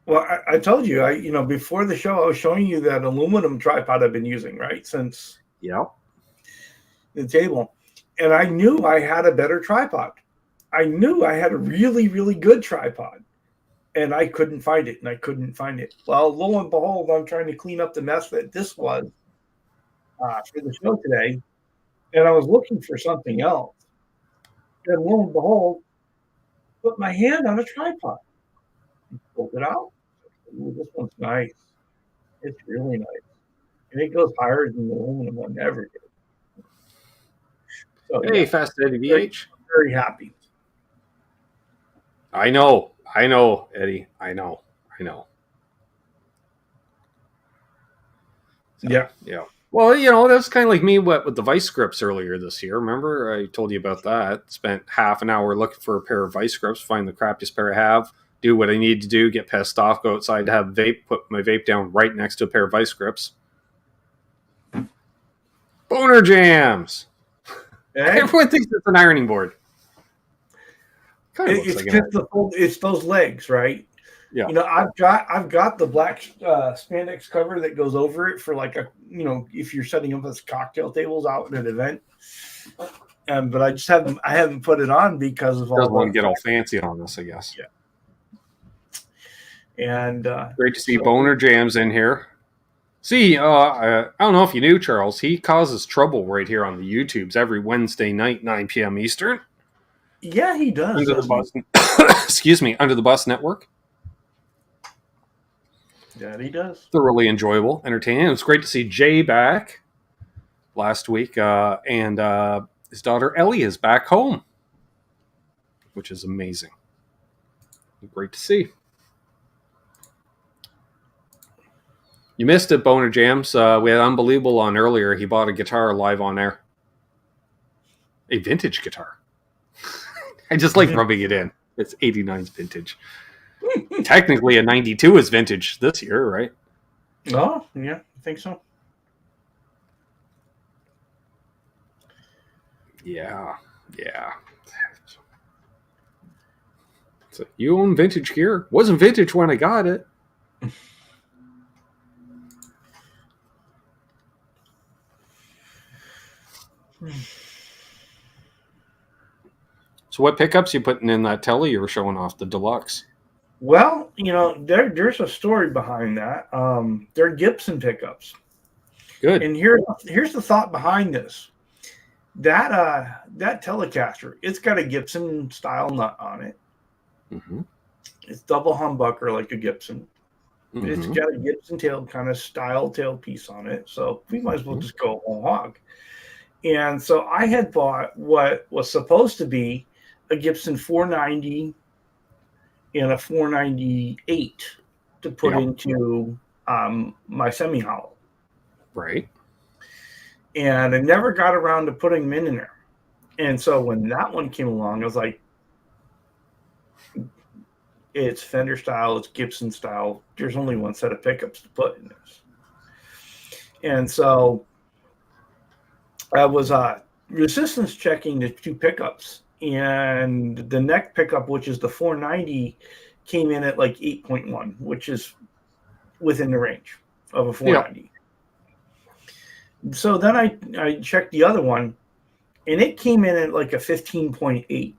Well, I told you, before the show, I was showing you that aluminum tripod I've been using, right, since the table. And I knew I had a better tripod. I knew I had a really, really good tripod. And I couldn't find it, Well, lo and behold, I'm trying to clean up the mess that this was for the show today. And I was looking for something else. And lo and behold, put my hand on a tripod. Pulled it out. Ooh, this one's nice. It's really nice. And it goes higher than the aluminum one ever did. So, hey, Fast Eddie VH. Very happy. I know, Eddie. I know. So, yeah. Well, that's kind of like me with the vice grips earlier this year. Remember, I told you about that. Spent half an hour looking for a pair of vice grips, find the crappiest pair I have, do what I need to do, get pissed off, go outside to have a vape, put my vape down right next to a pair of vice grips. Boner jams. Everyone thinks it's an ironing board. It's those legs, right? Yeah. I've got the black spandex cover that goes over it for like if you're setting up as cocktail tables out at an event. But I haven't put it on because of all. Doesn't want to get all fancy on this, I guess. Yeah. And great to see Boner Jams in here. See, I don't know if you knew, Charles. He causes trouble right here on the YouTubes every Wednesday night, 9 p.m. Eastern. Yeah, he does. Under the Bus, Under the Bus Network. Yeah, he does. Thoroughly enjoyable, entertaining. It was great to see Jay back last week, and his daughter Ellie is back home, which is amazing. Great to see. You missed it, Boner Jams. We had Unbelievable on earlier. He bought a guitar live on air. A vintage guitar. I just like rubbing it in. It's 89's vintage. Technically, a 92 is vintage this year, right? Oh, yeah, I think so. Yeah. So you own vintage gear. Wasn't vintage when I got it. So what pickups you putting in that telly you were showing off, the deluxe? Well, there's a story behind that. They're Gibson pickups. Good. And here's the thought behind this. That Telecaster, it's got a Gibson style nut on it. Mm-hmm. It's double humbucker like a Gibson. Mm-hmm. It's got a Gibson tail kind of style tailpiece on it. So we might as well just go whole hog. And so I had bought what was supposed to be a Gibson 490 and a 498 to put into my semi-hollow. Right. And I never got around to putting them in there. And so when that one came along, I was like, it's Fender style, it's Gibson style. There's only one set of pickups to put in this. And so I was resistance checking the two pickups. And the neck pickup, which is the 490, came in at like 8.1, which is within the range of a 490. Yeah. So then I checked the other one, and it came in at like a 15.8.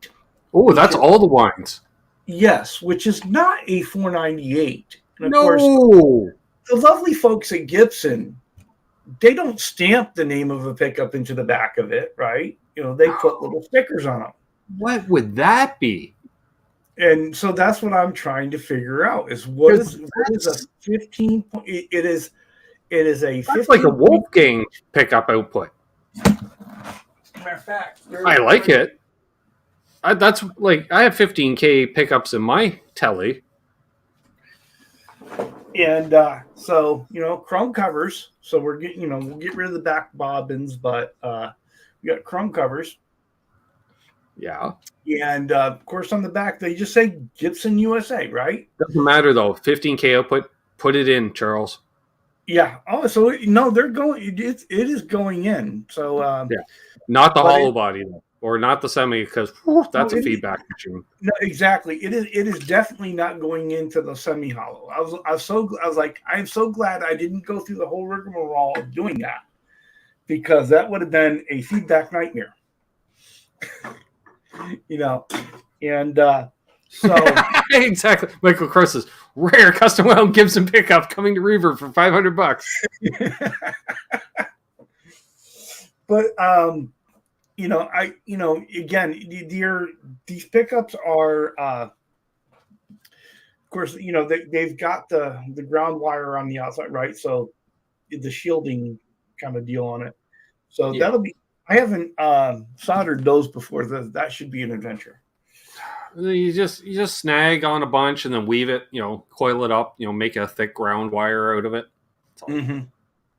Oh, that's all the wines. Yes, which is not a 498. And of no. course, the lovely folks at Gibson, they don't stamp the name of a pickup into the back of it, right? You know, they put little stickers on them. What would that be? And so that's what I'm trying to figure out is what is a 15 point. It is a 15. That's like a Wolfgang pickup output. Matter of fact, I like it. That's like I have 15K pickups in my telly. And so, you know, chrome covers. So we're getting, you know, we'll get rid of the back bobbins, but we got chrome covers. Yeah. And of course, on the back, they just say Gibson USA, right? Doesn't matter though. 15K output, put it in, Charles. Yeah. Oh, so no, they're going. It is going in. So yeah, not the hollow body though, or not the semi, because that's a feedback machine. No, exactly. It is definitely not going into the semi hollow. I was like, I'm so glad I didn't go through the whole rigmarole of doing that, because that would have been a feedback nightmare. You know, and so exactly. Michael Cross says, rare custom wound Gibson pickup coming to Reverb for $500. But you know, again, these pickups are, of course, you know, they've got the ground wire on the outside, right? So the shielding kind of deal on it. So that'll be. I haven't soldered those before. That should be an adventure. You just snag on a bunch and then weave it, you know, coil it up, you know, make a thick ground wire out of it.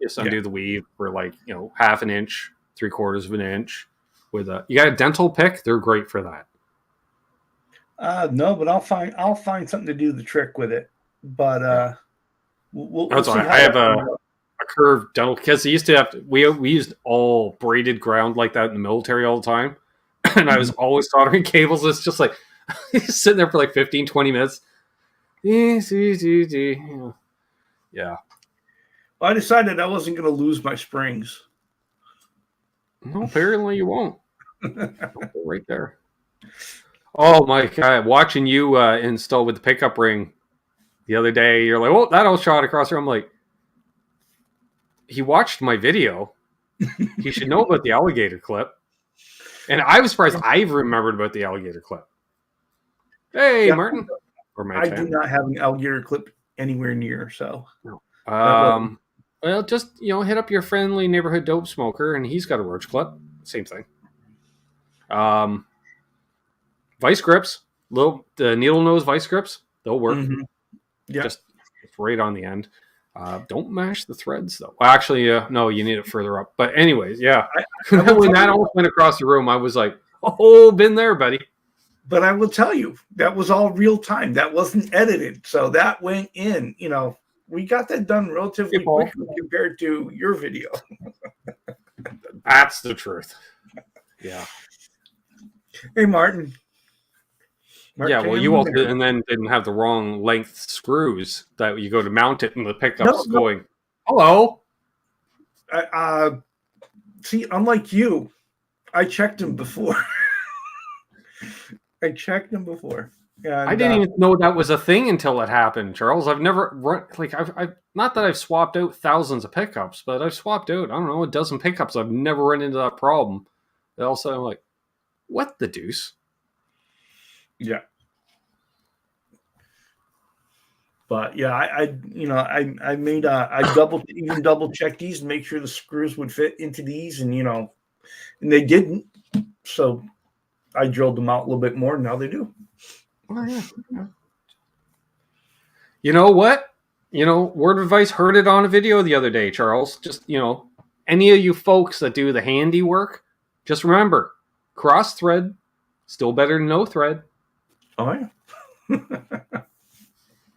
Just undo the weave for like, you know, half an inch, 3/4 of an inch. With you got a dental pick, they're great for that. No, but I'll find something to do the trick with it. But we'll that's why I have a curved dental, because we used all braided ground like that in the military all the time. And I was always soldering cables. It's just like sitting there for like 15-20 minutes. Yeah. Well, I decided I wasn't going to lose my springs. No, apparently you won't. Right there. Oh my God, watching you install with the pickup ring the other day, you're like, oh, that all shot across here. I'm like, he watched my video. He should know about the alligator clip. And I was surprised I remembered about the alligator clip. Hey, Martin. I do not have an alligator clip anywhere near, so. No. Well, just, you know, hit up your friendly neighborhood dope smoker, and he's got a roach clip. Same thing. Vice grips, the needle nose vice grips, they'll work. Yeah. Just right on the end. Don't mash the threads though. Well, actually, no, you need it further up. But anyways, yeah. When that almost went across the room, I was like, "Oh, been there, buddy." But I will tell you, that was all real time. That wasn't edited, so that went in. You know, we got that done relatively quickly compared to your video. That's the truth. Yeah. Hey, Martin. Yeah, well, you also and then didn't have the wrong length screws that you go to mount it, and the pickup's going, hello. See, unlike you, I checked them before. And, I didn't even know that was a thing until it happened, Charles. I've never run I've not that I've swapped out thousands of pickups, but I've swapped out, I don't know, a dozen pickups. I've never run into that problem. And also, I'm like, what the deuce? Yeah. But yeah, I made I double checked these and make sure the screws would fit into these, and and they didn't. So I drilled them out a little bit more, and now they do. Oh, yeah. You know what? word of advice, heard it on a video the other day, Charles. Just, any of you folks that do the handiwork, just remember, cross thread, still better than no thread. Oh, yeah.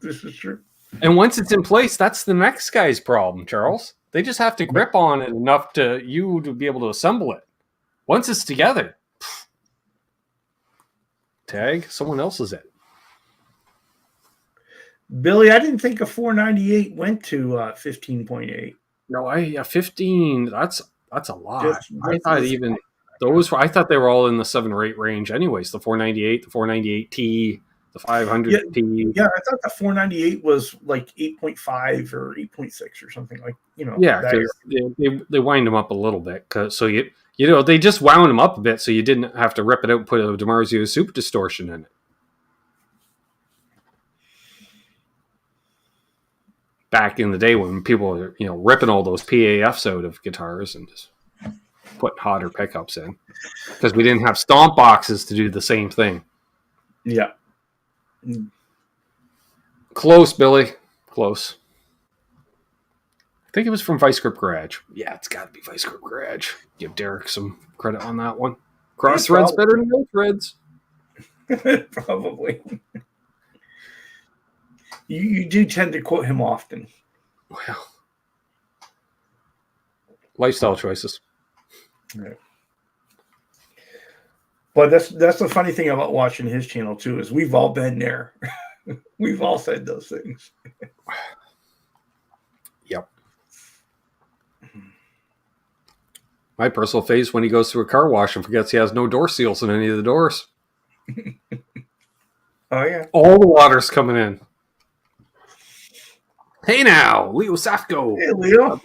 This is true. And once it's in place, that's the next guy's problem, Charles. They just have to grip on it enough to be able to assemble it. Once it's together, tag, someone else is it. Billy, I didn't think a 498 went to 15.8. No, 15. That's a lot. I thought they were all in the 7 or 8 range, anyways. The 498, the 498T, the 500T. Yeah, I thought the 498 was like 8.5 or 8.6 or something like. Yeah, because they wind them up a little bit, so they just wound them up a bit, so you didn't have to rip it out and put a DiMarzio Super Distortion in it. Back in the day when people were, ripping all those PAFs out of guitars and just putting hotter pickups in, because we didn't have stomp boxes to do the same thing. Yeah. Close, Billy. Close. I think it was from Vice Grip Garage. Yeah, it's got to be Vice Grip Garage. Give Derek some credit on that one. Cross threads better than no threads. Probably. You do tend to quote him often. Well, lifestyle choices. Right. But that's the funny thing about watching his channel too, is we've all been there. We've all said those things. Yep. My personal phase when he goes through a car wash and forgets he has no door seals in any of the doors. Oh yeah. All the water's coming in. Hey now, Leo Safko. Hey Leo.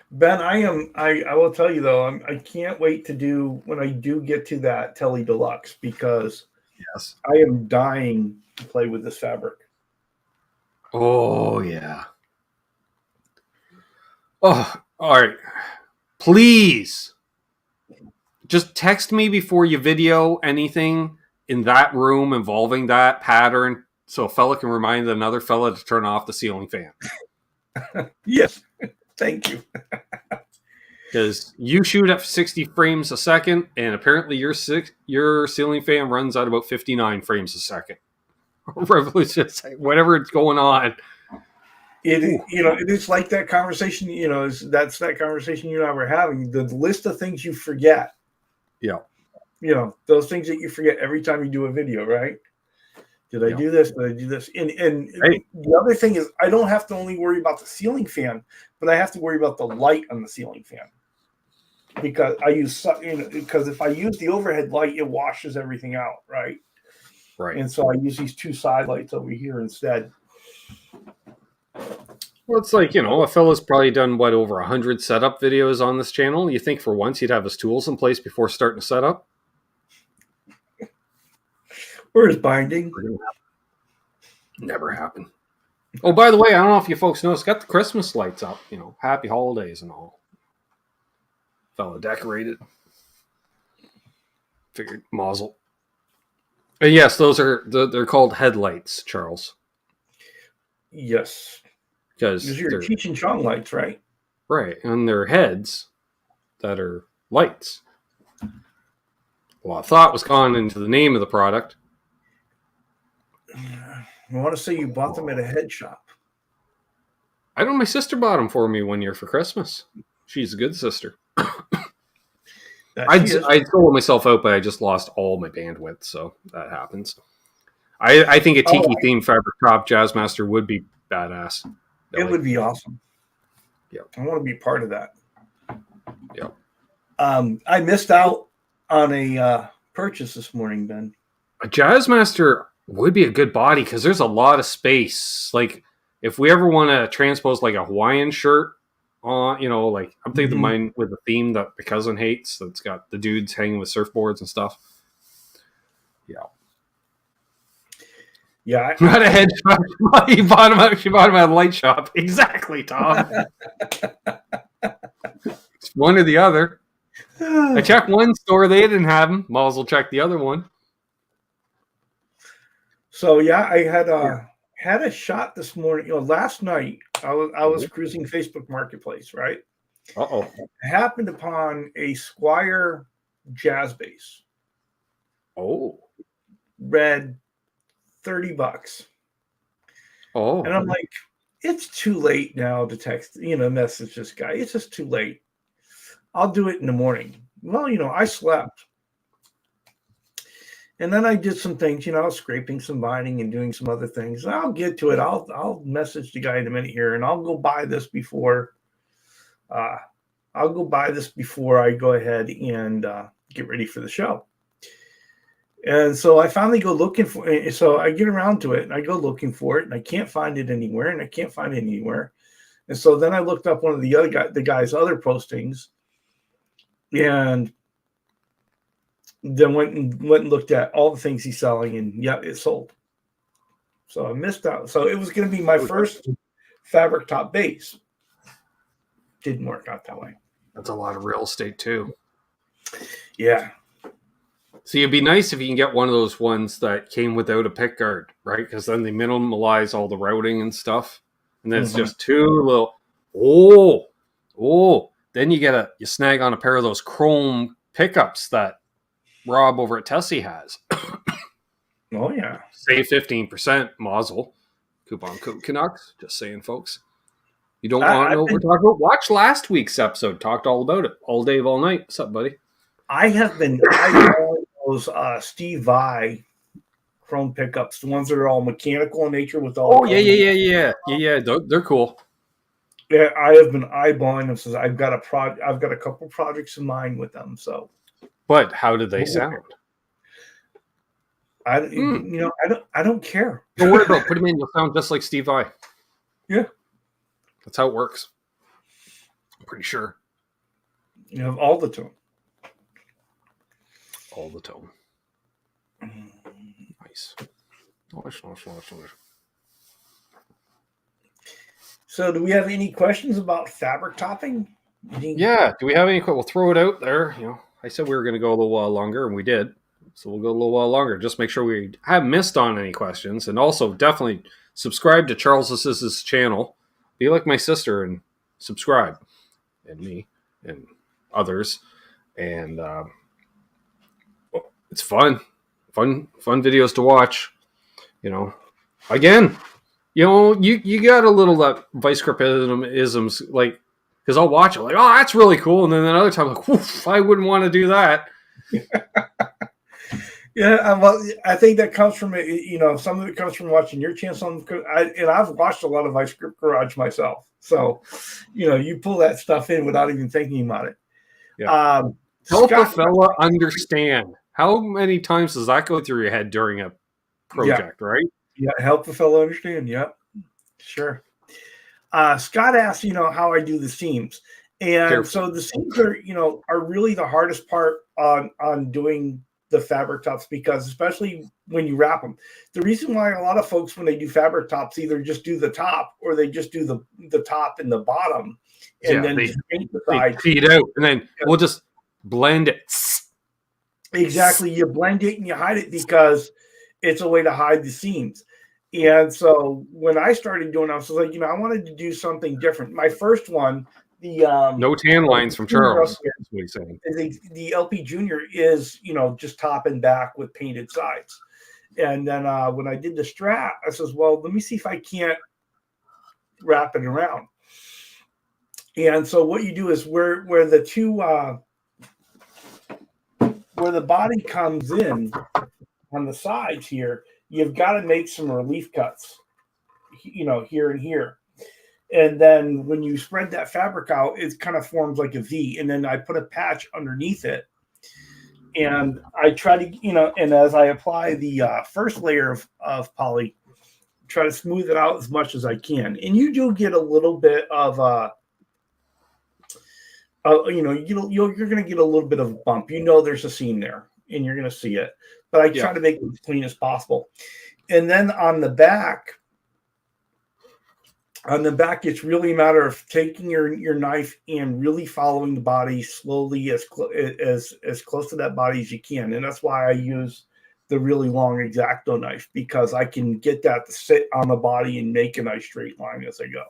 Ben, I will tell you though, I can't wait to do when I do get to that Tele Deluxe, because yes, I am dying to play with this fabric. Oh yeah. Oh, all right. Please just text me before you video anything in that room involving that pattern, so a fella can remind another fella to turn off the ceiling fan. Yes. Thank you. Because you shoot at 60 frames a second, and apparently your ceiling fan runs at about 59 frames a second. Whatever it's going on. It is like that conversation, that's that conversation you and I were having. The list of things you forget. Yeah. Those things that you forget every time you do a video, right? Did I do this? Did I do this? And right. The other thing is, I don't have to only worry about the ceiling fan, but I have to worry about the light on the ceiling fan, because because if I use the overhead light, it washes everything out, right? Right. And so I use these 2 side lights over here instead. Well, it's like, a fella's probably done over 100 setup videos on this channel. You think for once he'd have his tools in place before starting to set up? Or his binding. Never happen. Oh, by the way, I don't know if you folks know, it's got the Christmas lights up, happy holidays and all. Fella decorated. Figured mazel. And yes, those they're called headlights, Charles. Yes. Because you're Cheech and Chong lights, right? Right. And they're heads that are lights. A lot of thought was gone into the name of the product. I want to say you bought them at a head shop. I know my sister bought them for me one year for Christmas. She's a good sister. I sold myself out, but I just lost all my bandwidth, so that happens. I think a tiki-themed fabric top Jazzmaster would be badass. It would be awesome. Yeah, I want to be part of that. Yeah. I missed out on a purchase this morning, Ben. A Jazzmaster would be a good body because there's a lot of space. Like, if we ever want to transpose like a Hawaiian shirt on, like I'm thinking of mine with a theme that my cousin hates, that's got the dudes hanging with surfboards and stuff. Yeah. Yeah. Not a head shop. She bought him at a light shop. Exactly, Tom. It's one or the other. I checked one store, they didn't have them. Might as well check the other one. So yeah, I had a shot this morning. Last night I was cruising Facebook Marketplace, right? Uh-oh. I happened upon a Squire jazz bass. Oh. Red, $30. Oh. And I'm like, it's too late now to message this guy. It's just too late. I'll do it in the morning. Well, I slept. And then I did some things, scraping some binding and doing some other things. I'll get to it. I'll message the guy in a minute here, and I'll go buy this before I go ahead and get ready for the show. And so I finally go looking for it. So I get around to it, and I go looking for it, and I can't find it anywhere, And so then I looked up one of the guy's other postings, and then went and looked at all the things he's selling, and yeah, it sold. So I missed out. So it was going to be my first fabric top bass. Didn't work out that way. That's a lot of real estate too. Yeah. See, it'd be nice if you can get one of those ones that came without a pick guard, right? Because then they minimalize all the routing and stuff, and then it's just two little. Then you snag on a pair of those chrome pickups that Rob over at Tesi has. Oh yeah. Save 15%, Mazel. Coupon code Canucks. Just saying, folks. You don't want to know what we're talking about? Watch last week's episode. Talked all about it. All day, all night. What's up, buddy? I have been eyeballing those Steve Vai chrome pickups, the ones that are all mechanical in nature with all. Oh yeah. They're cool. Yeah, I have been eyeballing them since I've got a couple projects in mind with them. So, but how do they sound? I don't care. Don't worry about it. Put them in. You'll sound just like Steve Vai. Yeah, that's how it works. I'm pretty sure. You have all the tone. All the tone. Nice. So, do we have any questions about fabric topping? Yeah. Do we have any? We'll throw it out there. I said we were going to go a little while longer, and we did. So we'll go a little while longer. Just make sure we haven't missed on any questions, and also definitely subscribe to Charles's channel. Be like my sister and subscribe, and me and others, and it's fun videos to watch. Again, you got a little that vice grip isms, like, because I'll watch it like, oh, that's really cool, and then another time like, woof, I wouldn't want to do that. Yeah, well, I think that comes from some of it comes from watching your channel. And I've watched a lot of Vice Grip Garage myself, so you pull that stuff in without even thinking about it. Yeah. Help a fella understand. How many times does that go through your head during a project, right? Yeah, help a fellow understand. Yep, sure. Scott asked, how I do the seams, and so the seams are really the hardest part on doing the fabric tops, because especially when you wrap them, the reason why a lot of folks when they do fabric tops either just do the top or they just do the top and the bottom, and then they paint the side, feed out, and then we'll just blend it. Exactly, you blend it and you hide it because it's a way to hide the seams. And so when I started doing it, I was like, I wanted to do something different. My first one, the no tan lines from Charles. That's what he's saying. The LP Junior is just top and back with painted sides. And then when I did the Strat, I says, well, let me see if I can't wrap it around. And so what you do is where the two where the body comes in on the sides here, you've got to make some relief cuts, here and here. And then when you spread that fabric out, it kind of forms like a V. And then I put a patch underneath it. And I try to, and as I apply the first layer of poly, try to smooth it out as much as I can. And you do get a little bit of, you're going to get a little bit of a bump. There's a seam there, and you're going to see it. But I try to make it as clean as possible. And then on the back, it's really a matter of taking your knife and really following the body slowly as close to that body as you can. And that's why I use the really long X-Acto knife, because I can get that to sit on the body and make a nice straight line as I go.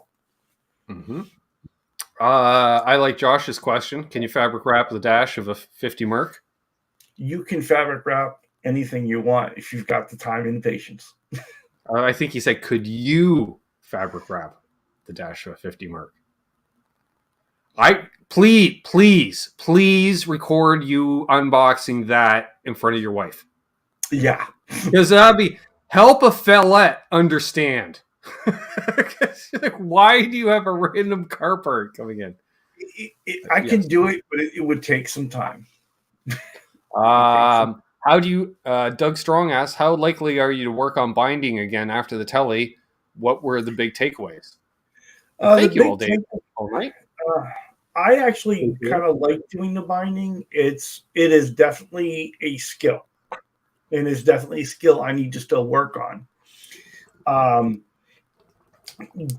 Mm-hmm. I like Josh's question. Can you fabric wrap the dash of a 50 Merc? You can fabric wrap anything you want if you've got the time and patience. I think he said, could you fabric wrap the dash of a 50 Merc? Please record you unboxing that in front of your wife. Yeah. Because that'd be, help a fellette understand. Like, why do you have a random car part coming in? I can do it, but it would take some time. How do you, Doug Strong asks, how likely are you to work on binding again after the telly? What were the big takeaways? Thank you all day. All right. I actually kind of like doing the binding. It is definitely a skill, and it's definitely a skill I need to still work on.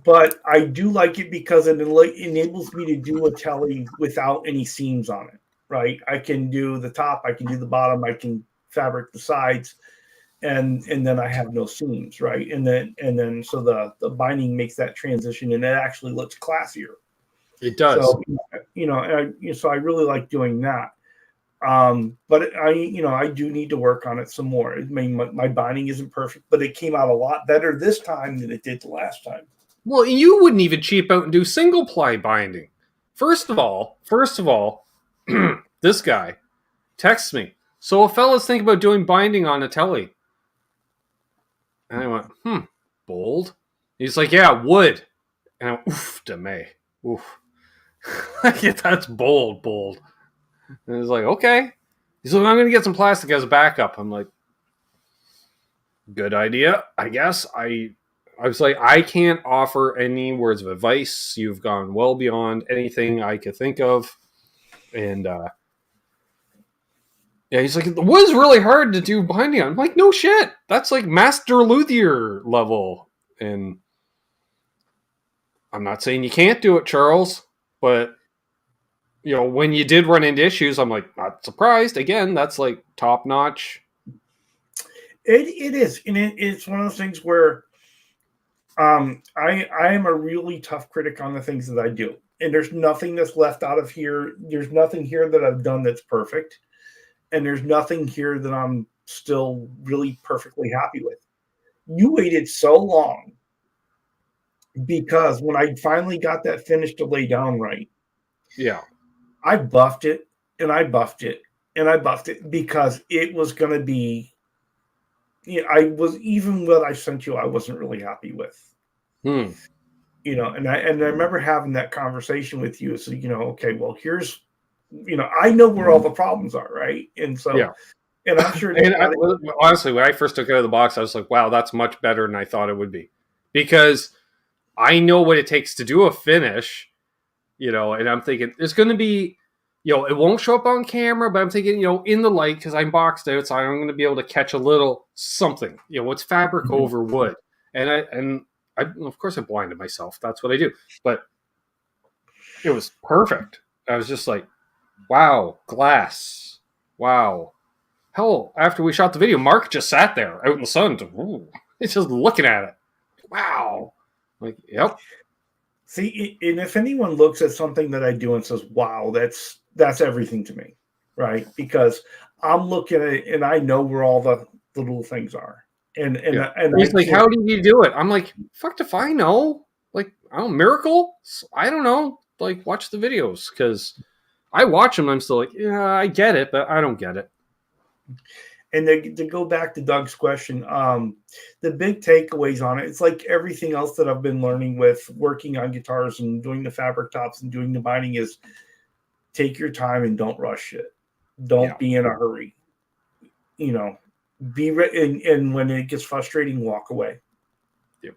But I do like it because it enables me to do a telly without any seams on it. Right? I can do the top, I can do the bottom, I can fabric the sides, and then I have no seams. Right? And then so the binding makes that transition, and it actually looks classier. It does. So, so I really like doing that. But I do need to work on it some more. I mean, my binding isn't perfect, but it came out a lot better this time than it did the last time. Well, you wouldn't even cheap out and do single ply binding. First of all, this guy texts me. So a fella's thinking about doing binding on a telly. And I went, bold. He's like, yeah, wood. And I went, oof, demay. Oof. Yeah, that's bold. And he's like, okay. He's like, I'm going to get some plastic as a backup. I'm like, good idea, I guess. I was like, I can't offer any words of advice. You've gone well beyond anything I could think of. And yeah, he's like, it was really hard to do binding on. I'm like, no shit. That's like master luthier level. And I'm not saying you can't do it, Charles. But, when you did run into issues, I'm like, not surprised. Again, that's like top notch. It is. And it's one of those things where I am a really tough critic on the things that I do. And there's nothing that's left out of here. There's nothing here that I've done that's perfect. And there's nothing here that I'm still really perfectly happy with. You waited so long. Because when I finally got that finish to lay down right, yeah, I buffed it and I buffed it and I buffed it because it was going to be. Even what I sent you, I wasn't really happy with. And I remember having that conversation with you. So okay, well, here's, I know where all the problems are, right? And so, yeah. And I'm sure. And honestly, when I first took it out of the box, I was like, wow, that's much better than I thought it would be, because I know what it takes to do a finish, and I'm thinking it's going to be, it won't show up on camera, but I'm thinking, in the light, because I'm boxed out, so I'm going to be able to catch a little something, it's fabric over wood. And I, of course, I blinded myself. That's what I do. But it was perfect. I was just like, wow, glass. Wow. Hell, after we shot the video, Mark just sat there out in the sun. It's just looking at it. Wow. Like, yep. See, and if anyone looks at something that I do and says, wow, that's everything to me, right? Because I'm looking at it and I know where all the little things are. And he's like, how do you do it? I'm like, fuck if I know. Like, miracle? I don't know. Like, watch the videos, because I watch them and I'm still like, yeah, I get it, but I don't get it. And to go back to Doug's question, the big takeaways on it, it's like everything else that I've been learning with working on guitars and doing the fabric tops and doing the binding is take your time and don't rush it. Don't be in a hurry. Be ready, and when it gets frustrating, walk away. Yep.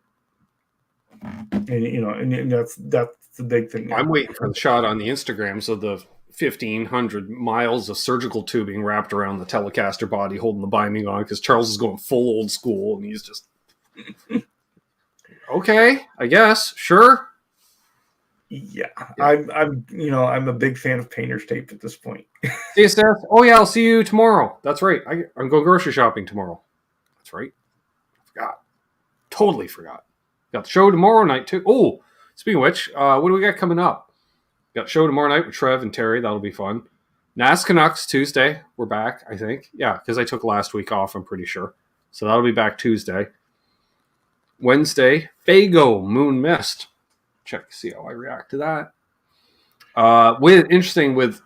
And that's the big thing. I'm waiting for the shot on the Instagrams of the 1,500 miles of surgical tubing wrapped around the Telecaster body holding the binding on, because Charles is going full old school and he's just okay, I guess, sure. Yeah, I'm I'm a big fan of painter's tape at this point. See you, Seth. Oh yeah, I'll see you tomorrow. That's right. I'm going grocery shopping tomorrow. That's right. Forgot. Totally forgot. Got the show tomorrow night too. Oh, speaking of which, what do we got coming up? Got the show tomorrow night with Trev and Terry. That'll be fun. NAS Canucks Tuesday. We're back, I think. Yeah, because I took last week off, I'm pretty sure. So that'll be back Tuesday. Wednesday, Fago Moon Mist. Check, see how I react to that. With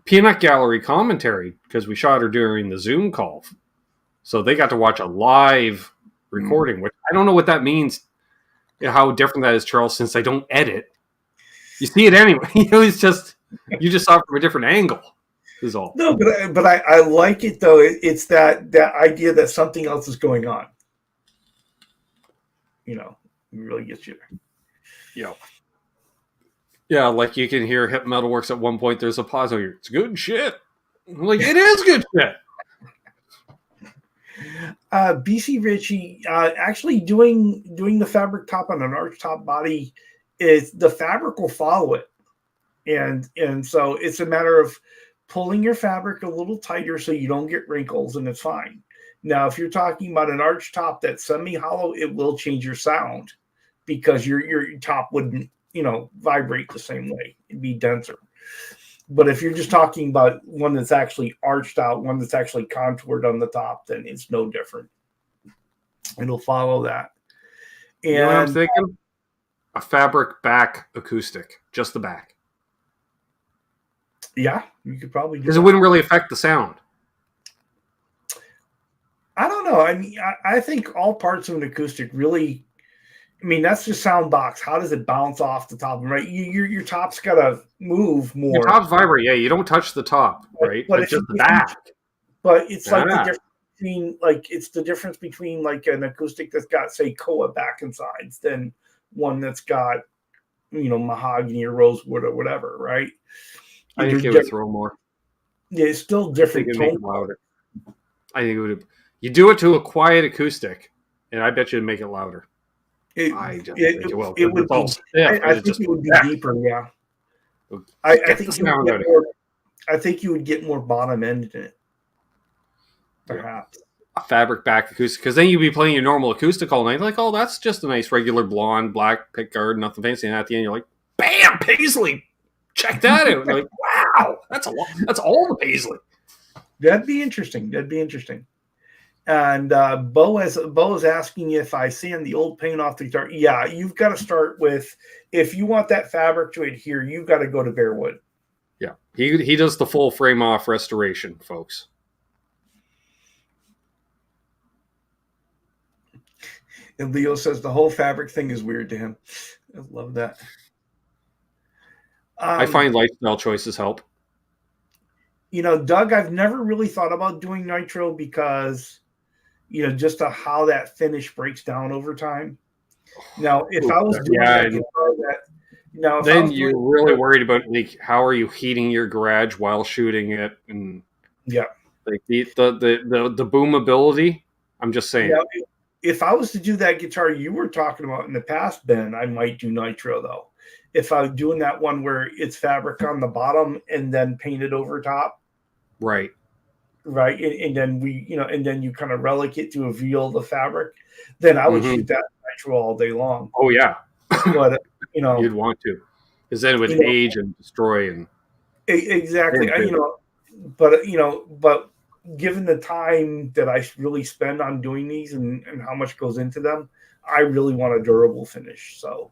Peanut Gallery commentary, because we shot her during the Zoom call. So they got to watch a live recording, which I don't know what that means, how different that is, Charles, since I don't edit. You see it anyway. It's just, you just saw it from a different angle, is all. No, but I like it, though. It's that idea that something else is going on. It really gets you there. Yeah. Yeah, like you can hear Hip Metalworks at one point. There's a pause here. It's good shit. I'm like, it is good shit. BC Ritchie actually doing the fabric top on an arch top body, is the fabric will follow it, and so it's a matter of pulling your fabric a little tighter so you don't get wrinkles, and it's fine. Now, if you're talking about an arch top that's semi-hollow, it will change your sound because your top wouldn't vibrate the same way. It'd be denser. But if you're just talking about one that's actually arched out, one that's actually contoured on the top, then it's no different. It'll follow that. And you know what I'm thinking? A fabric back acoustic, just the back. Yeah, you could probably do because it wouldn't really affect the sound. I don't know. I mean, I think all parts of an acoustic really. I mean, that's just sound box. How does it bounce off the top? Right, your top's got to move more. Your top's vibrate. Yeah, you don't touch the top, right? But just the back. But it's like the difference between it's the difference between like an acoustic that's got, say, koa back and sides than one that's got mahogany or rosewood or whatever, right? I think it would throw more. Yeah, it's still different. I think it'd make it louder. I think it would. You do it to a quiet acoustic, and I bet you'd make it louder. I think it will. It would be. I think it would be deeper. Yeah. I think you would get more bottom end in it. Perhaps a fabric back acoustic, because then you'd be playing your normal acoustic all night. Like, oh, that's just a nice regular blonde black pickguard, nothing fancy. And at the end, you're like, bam, Paisley. Check that out. Like, wow, that's a lot. That's all the Paisley. That'd be interesting. And Bo is asking if I sand the old paint off the guitar. Yeah, you've got to start with, if you want that fabric to adhere, you've got to go to bare wood. Yeah, he does the full frame off restoration, folks. And Leo says the whole fabric thing is weird to him. I love that. I find lifestyle choices help. Doug, I've never really thought about doing nitro because, just how that finish breaks down over time. Now, if I was doing then you're really worried about how are you heating your garage while shooting it, and like the boomability. I'm just saying. Yeah, if I was to do that guitar you were talking about in the past, Ben, I might do nitro though. If I'm doing that one where it's fabric on the bottom and then painted over top. Right. And then and then you kind of relic it to reveal the fabric, then I would shoot that nitro all day long. Oh yeah. But you'd want to, because then it would age and destroy and exactly. But given the time that I really spend on doing these and how much goes into them, I really want a durable finish. So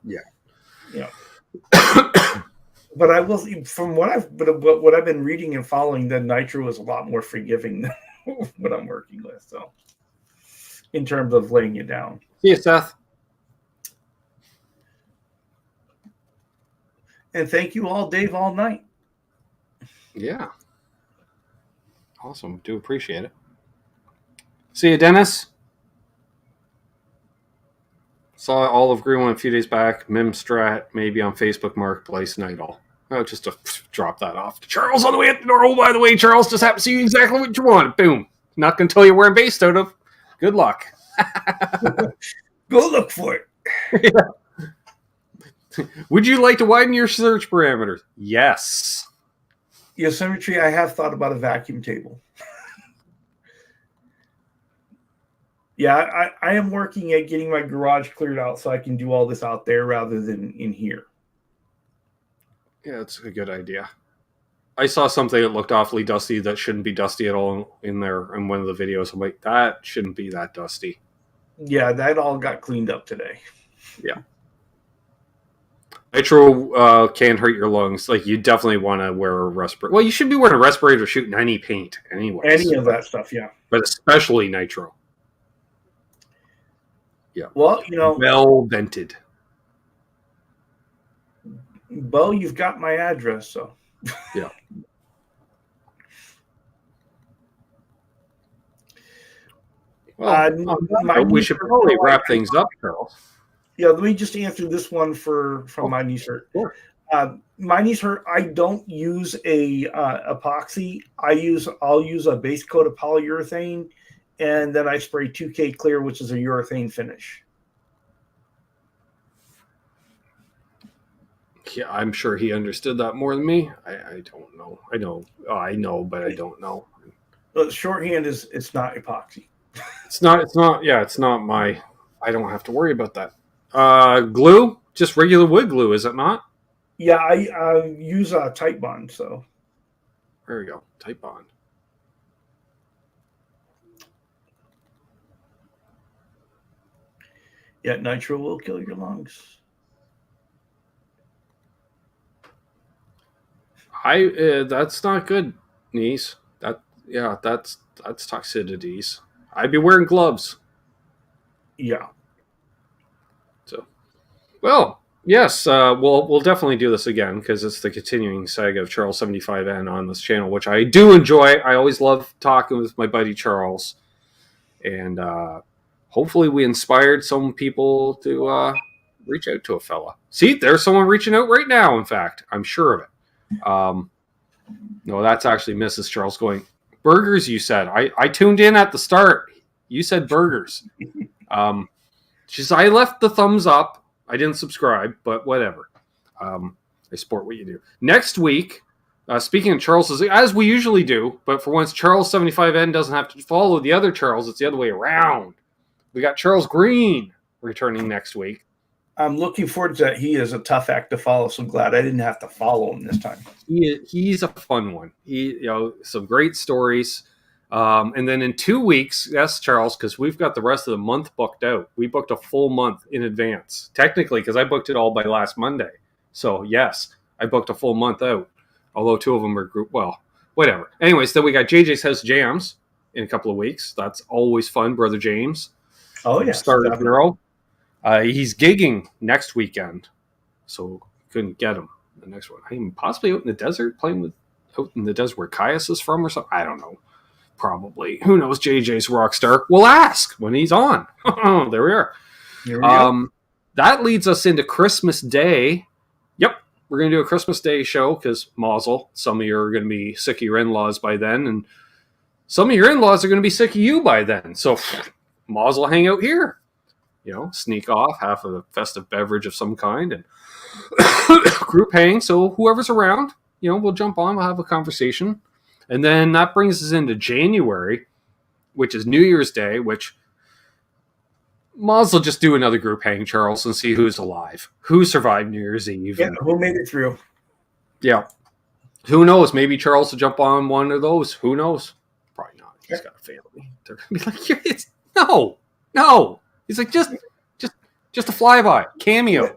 but I will, from what I've been reading and following, the nitro is a lot more forgiving than what I'm working with. So, in terms of laying it down. See you, Seth. And thank you all, Dave, all night. Yeah. Awesome. Do appreciate it. See you, Dennis. Saw Olive Green one a few days back. Mimstrat, maybe on Facebook Marketplace, Night All. Oh, just to drop that off to Charles on the way at the door. Oh, by the way, Charles, just happened to see you exactly what you want. Boom. Not going to tell you where I'm based out of. Good luck. Go look for it. Yeah. Would you like to widen your search parameters? Yes. Yosemite, I have thought about a vacuum table. Yeah, I am working at getting my garage cleared out so I can do all this out there rather than in here. Yeah, that's a good idea. I saw something that looked awfully dusty that shouldn't be dusty at all in there in one of the videos. I'm like, that shouldn't be that dusty. Yeah, that all got cleaned up today. Yeah. Nitro can hurt your lungs. Like, you definitely want to wear a respirator. Well, you should be wearing a respirator shooting any paint anyway. Any of that stuff, yeah. But especially nitro. Yeah. Well, well vented. Bo, you've got my address, so. Yeah. Well, we should probably wrap things up, Charles. Yeah, let me just answer this one from My Knees Hurt. Sure. My Knees Hurt, I don't use a epoxy. I'll use a base coat of polyurethane, and then I spray 2K Clear, which is a urethane finish. Yeah, I'm sure he understood that more than me. I don't know. I know, but I don't know. But shorthand is it's not epoxy. It's not. Yeah, it's not my. I don't have to worry about that. Glue, just regular wood glue, is it not? Yeah, I use a tight bond. So there we go, tight bond. Yeah, nitro will kill your lungs. That's not good, niece. That's toxicities. I'd be wearing gloves. Yeah. So, well, yes, we'll definitely do this again because it's the continuing saga of Charles75N on this channel, which I do enjoy. I always love talking with my buddy Charles, and hopefully we inspired some people to reach out to a fella. See, there's someone reaching out right now. In fact, I'm sure of it. No, that's actually Mrs. Charles going, burgers, you said. I tuned in at the start. You said burgers. She said, I left the thumbs up. I didn't subscribe, but whatever. I support what you do. Next week, speaking of Charles, as we usually do, but for once Charles75N doesn't have to follow the other Charles. It's the other way around. We got Charles Green returning next week. I'm looking forward to that. He is a tough act to follow, so glad I didn't have to follow him this time. He's a fun one. Some great stories. And then in 2 weeks, yes, Charles, because we've got the rest of the month booked out. We booked a full month in advance, technically, because I booked it all by last Monday. So yes, I booked a full month out. Although 2 of them are group. Well, whatever. Anyways, then we got JJ's House Jams in a couple of weeks. That's always fun, Brother James. Oh yeah, Started Euro. He's gigging next weekend, so couldn't get him the next one. I'm possibly out in the desert, playing out in the desert where Caius is from or something. I don't know. Probably. Who knows? JJ's Rockstar. We'll ask when he's on. There we are. Here we go. That leads us into Christmas Day. Yep, we're going to do a Christmas Day show because Mazel. Some of you are going to be sick of your in-laws by then, and some of your in-laws are going to be sick of you by then. So Mazel hang out here. Sneak off, have a festive beverage of some kind, and group hang. So whoever's around, we'll jump on, we'll have a conversation. And then that brings us into January, which is New Year's Day, which Moz will just do another group hang, Charles, and see who's alive. Who survived New Year's Eve. Yeah, who made it through. Yeah. Who knows? Maybe Charles will jump on one of those. Who knows? Probably not. He's got a family. They're going to be like, no. He's like, just a flyby, cameo.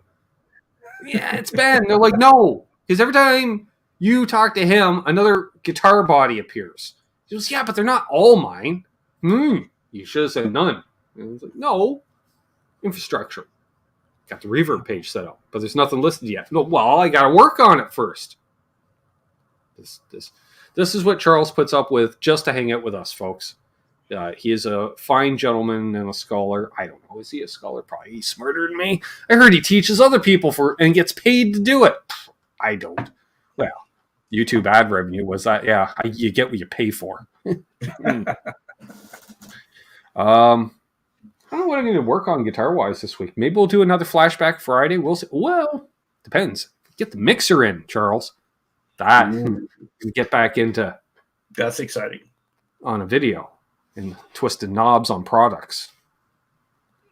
Yeah, it's Ben. They're like, no. Because every time you talk to him, another guitar body appears. He goes, yeah, but they're not all mine. You should have said none. And he's like, no. Infrastructure. Got the reverb page set up, but there's nothing listed yet. No, well, I got to work on it first. This is what Charles puts up with just to hang out with us, folks. He is a fine gentleman and a scholar. I don't know. Is he a scholar? Probably. He's smarter than me. I heard he teaches other people and gets paid to do it. I don't. Well, YouTube ad revenue was that. Yeah, you get what you pay for. I don't know what I need to work on guitar-wise this week. Maybe we'll do another Flashback Friday. We'll see. Well, Depends. Get the mixer in, Charles. That get back into That's exciting. on a video and twisted knobs on products.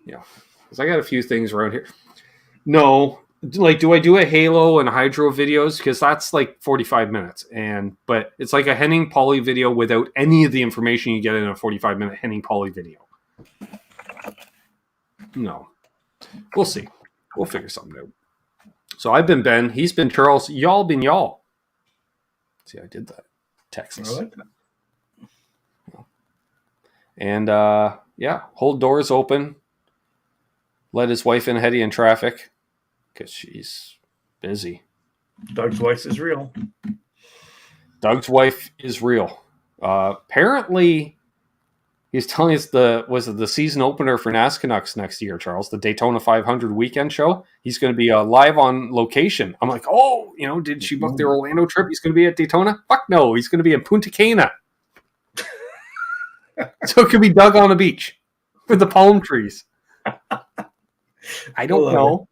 Yeah, because I got a few things around here. No, like, do I do a Halo and Hydro videos? Because that's like 45 minutes, but it's like a Henning Poly video without any of the information you get in a 45-minute Henning Poly video. No, we'll see. We'll figure something out. So I've been Ben. He's been Charles. Y'all been y'all. See, I did that. Texas. I like that. And yeah, hold doors open. Let his wife in Hetty in traffic because she's busy. Doug's wife is real. Doug's wife is real. Apparently, he's telling us the season opener for Canucks next year, Charles, the Daytona 500 weekend show. He's going to be live on location. I'm like, oh, did she book the Orlando trip? He's going to be at Daytona? Fuck no, he's going to be in Punta Cana. So it could be Doug on the beach with the palm trees. I don't know.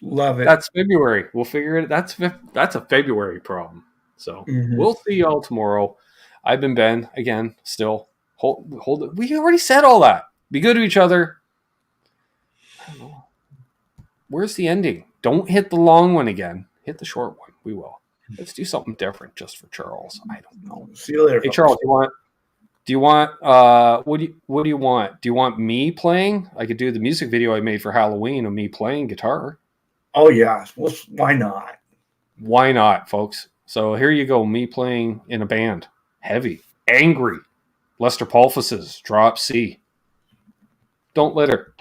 Love it. That's February. We'll figure it. That's a February problem. So we'll see y'all tomorrow. I've been Ben again. Still hold it. We already said all that. Be good to each other. I don't know. Where's the ending? Don't hit the long one again. Hit the short one. We will. Let's do something different just for Charles. I don't know. See you later. Hey, Charles, do you want what do you want? Do you want me playing? I could do the music video I made for Halloween of me playing guitar. Oh yeah. Well, why not? Why not, folks? So here you go, me playing in a band. Heavy. Angry. Lester Pulphus's Drop C. Don't litter.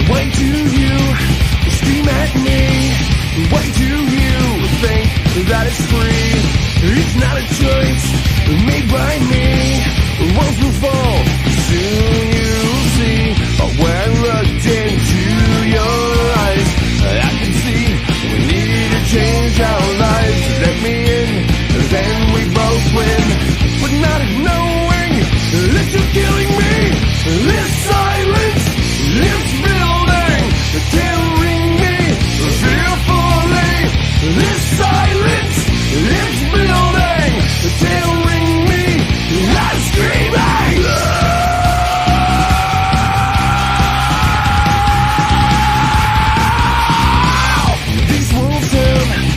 Why do you scream at me? Why do you think that it's free? It's not a choice made by me. Once will fall,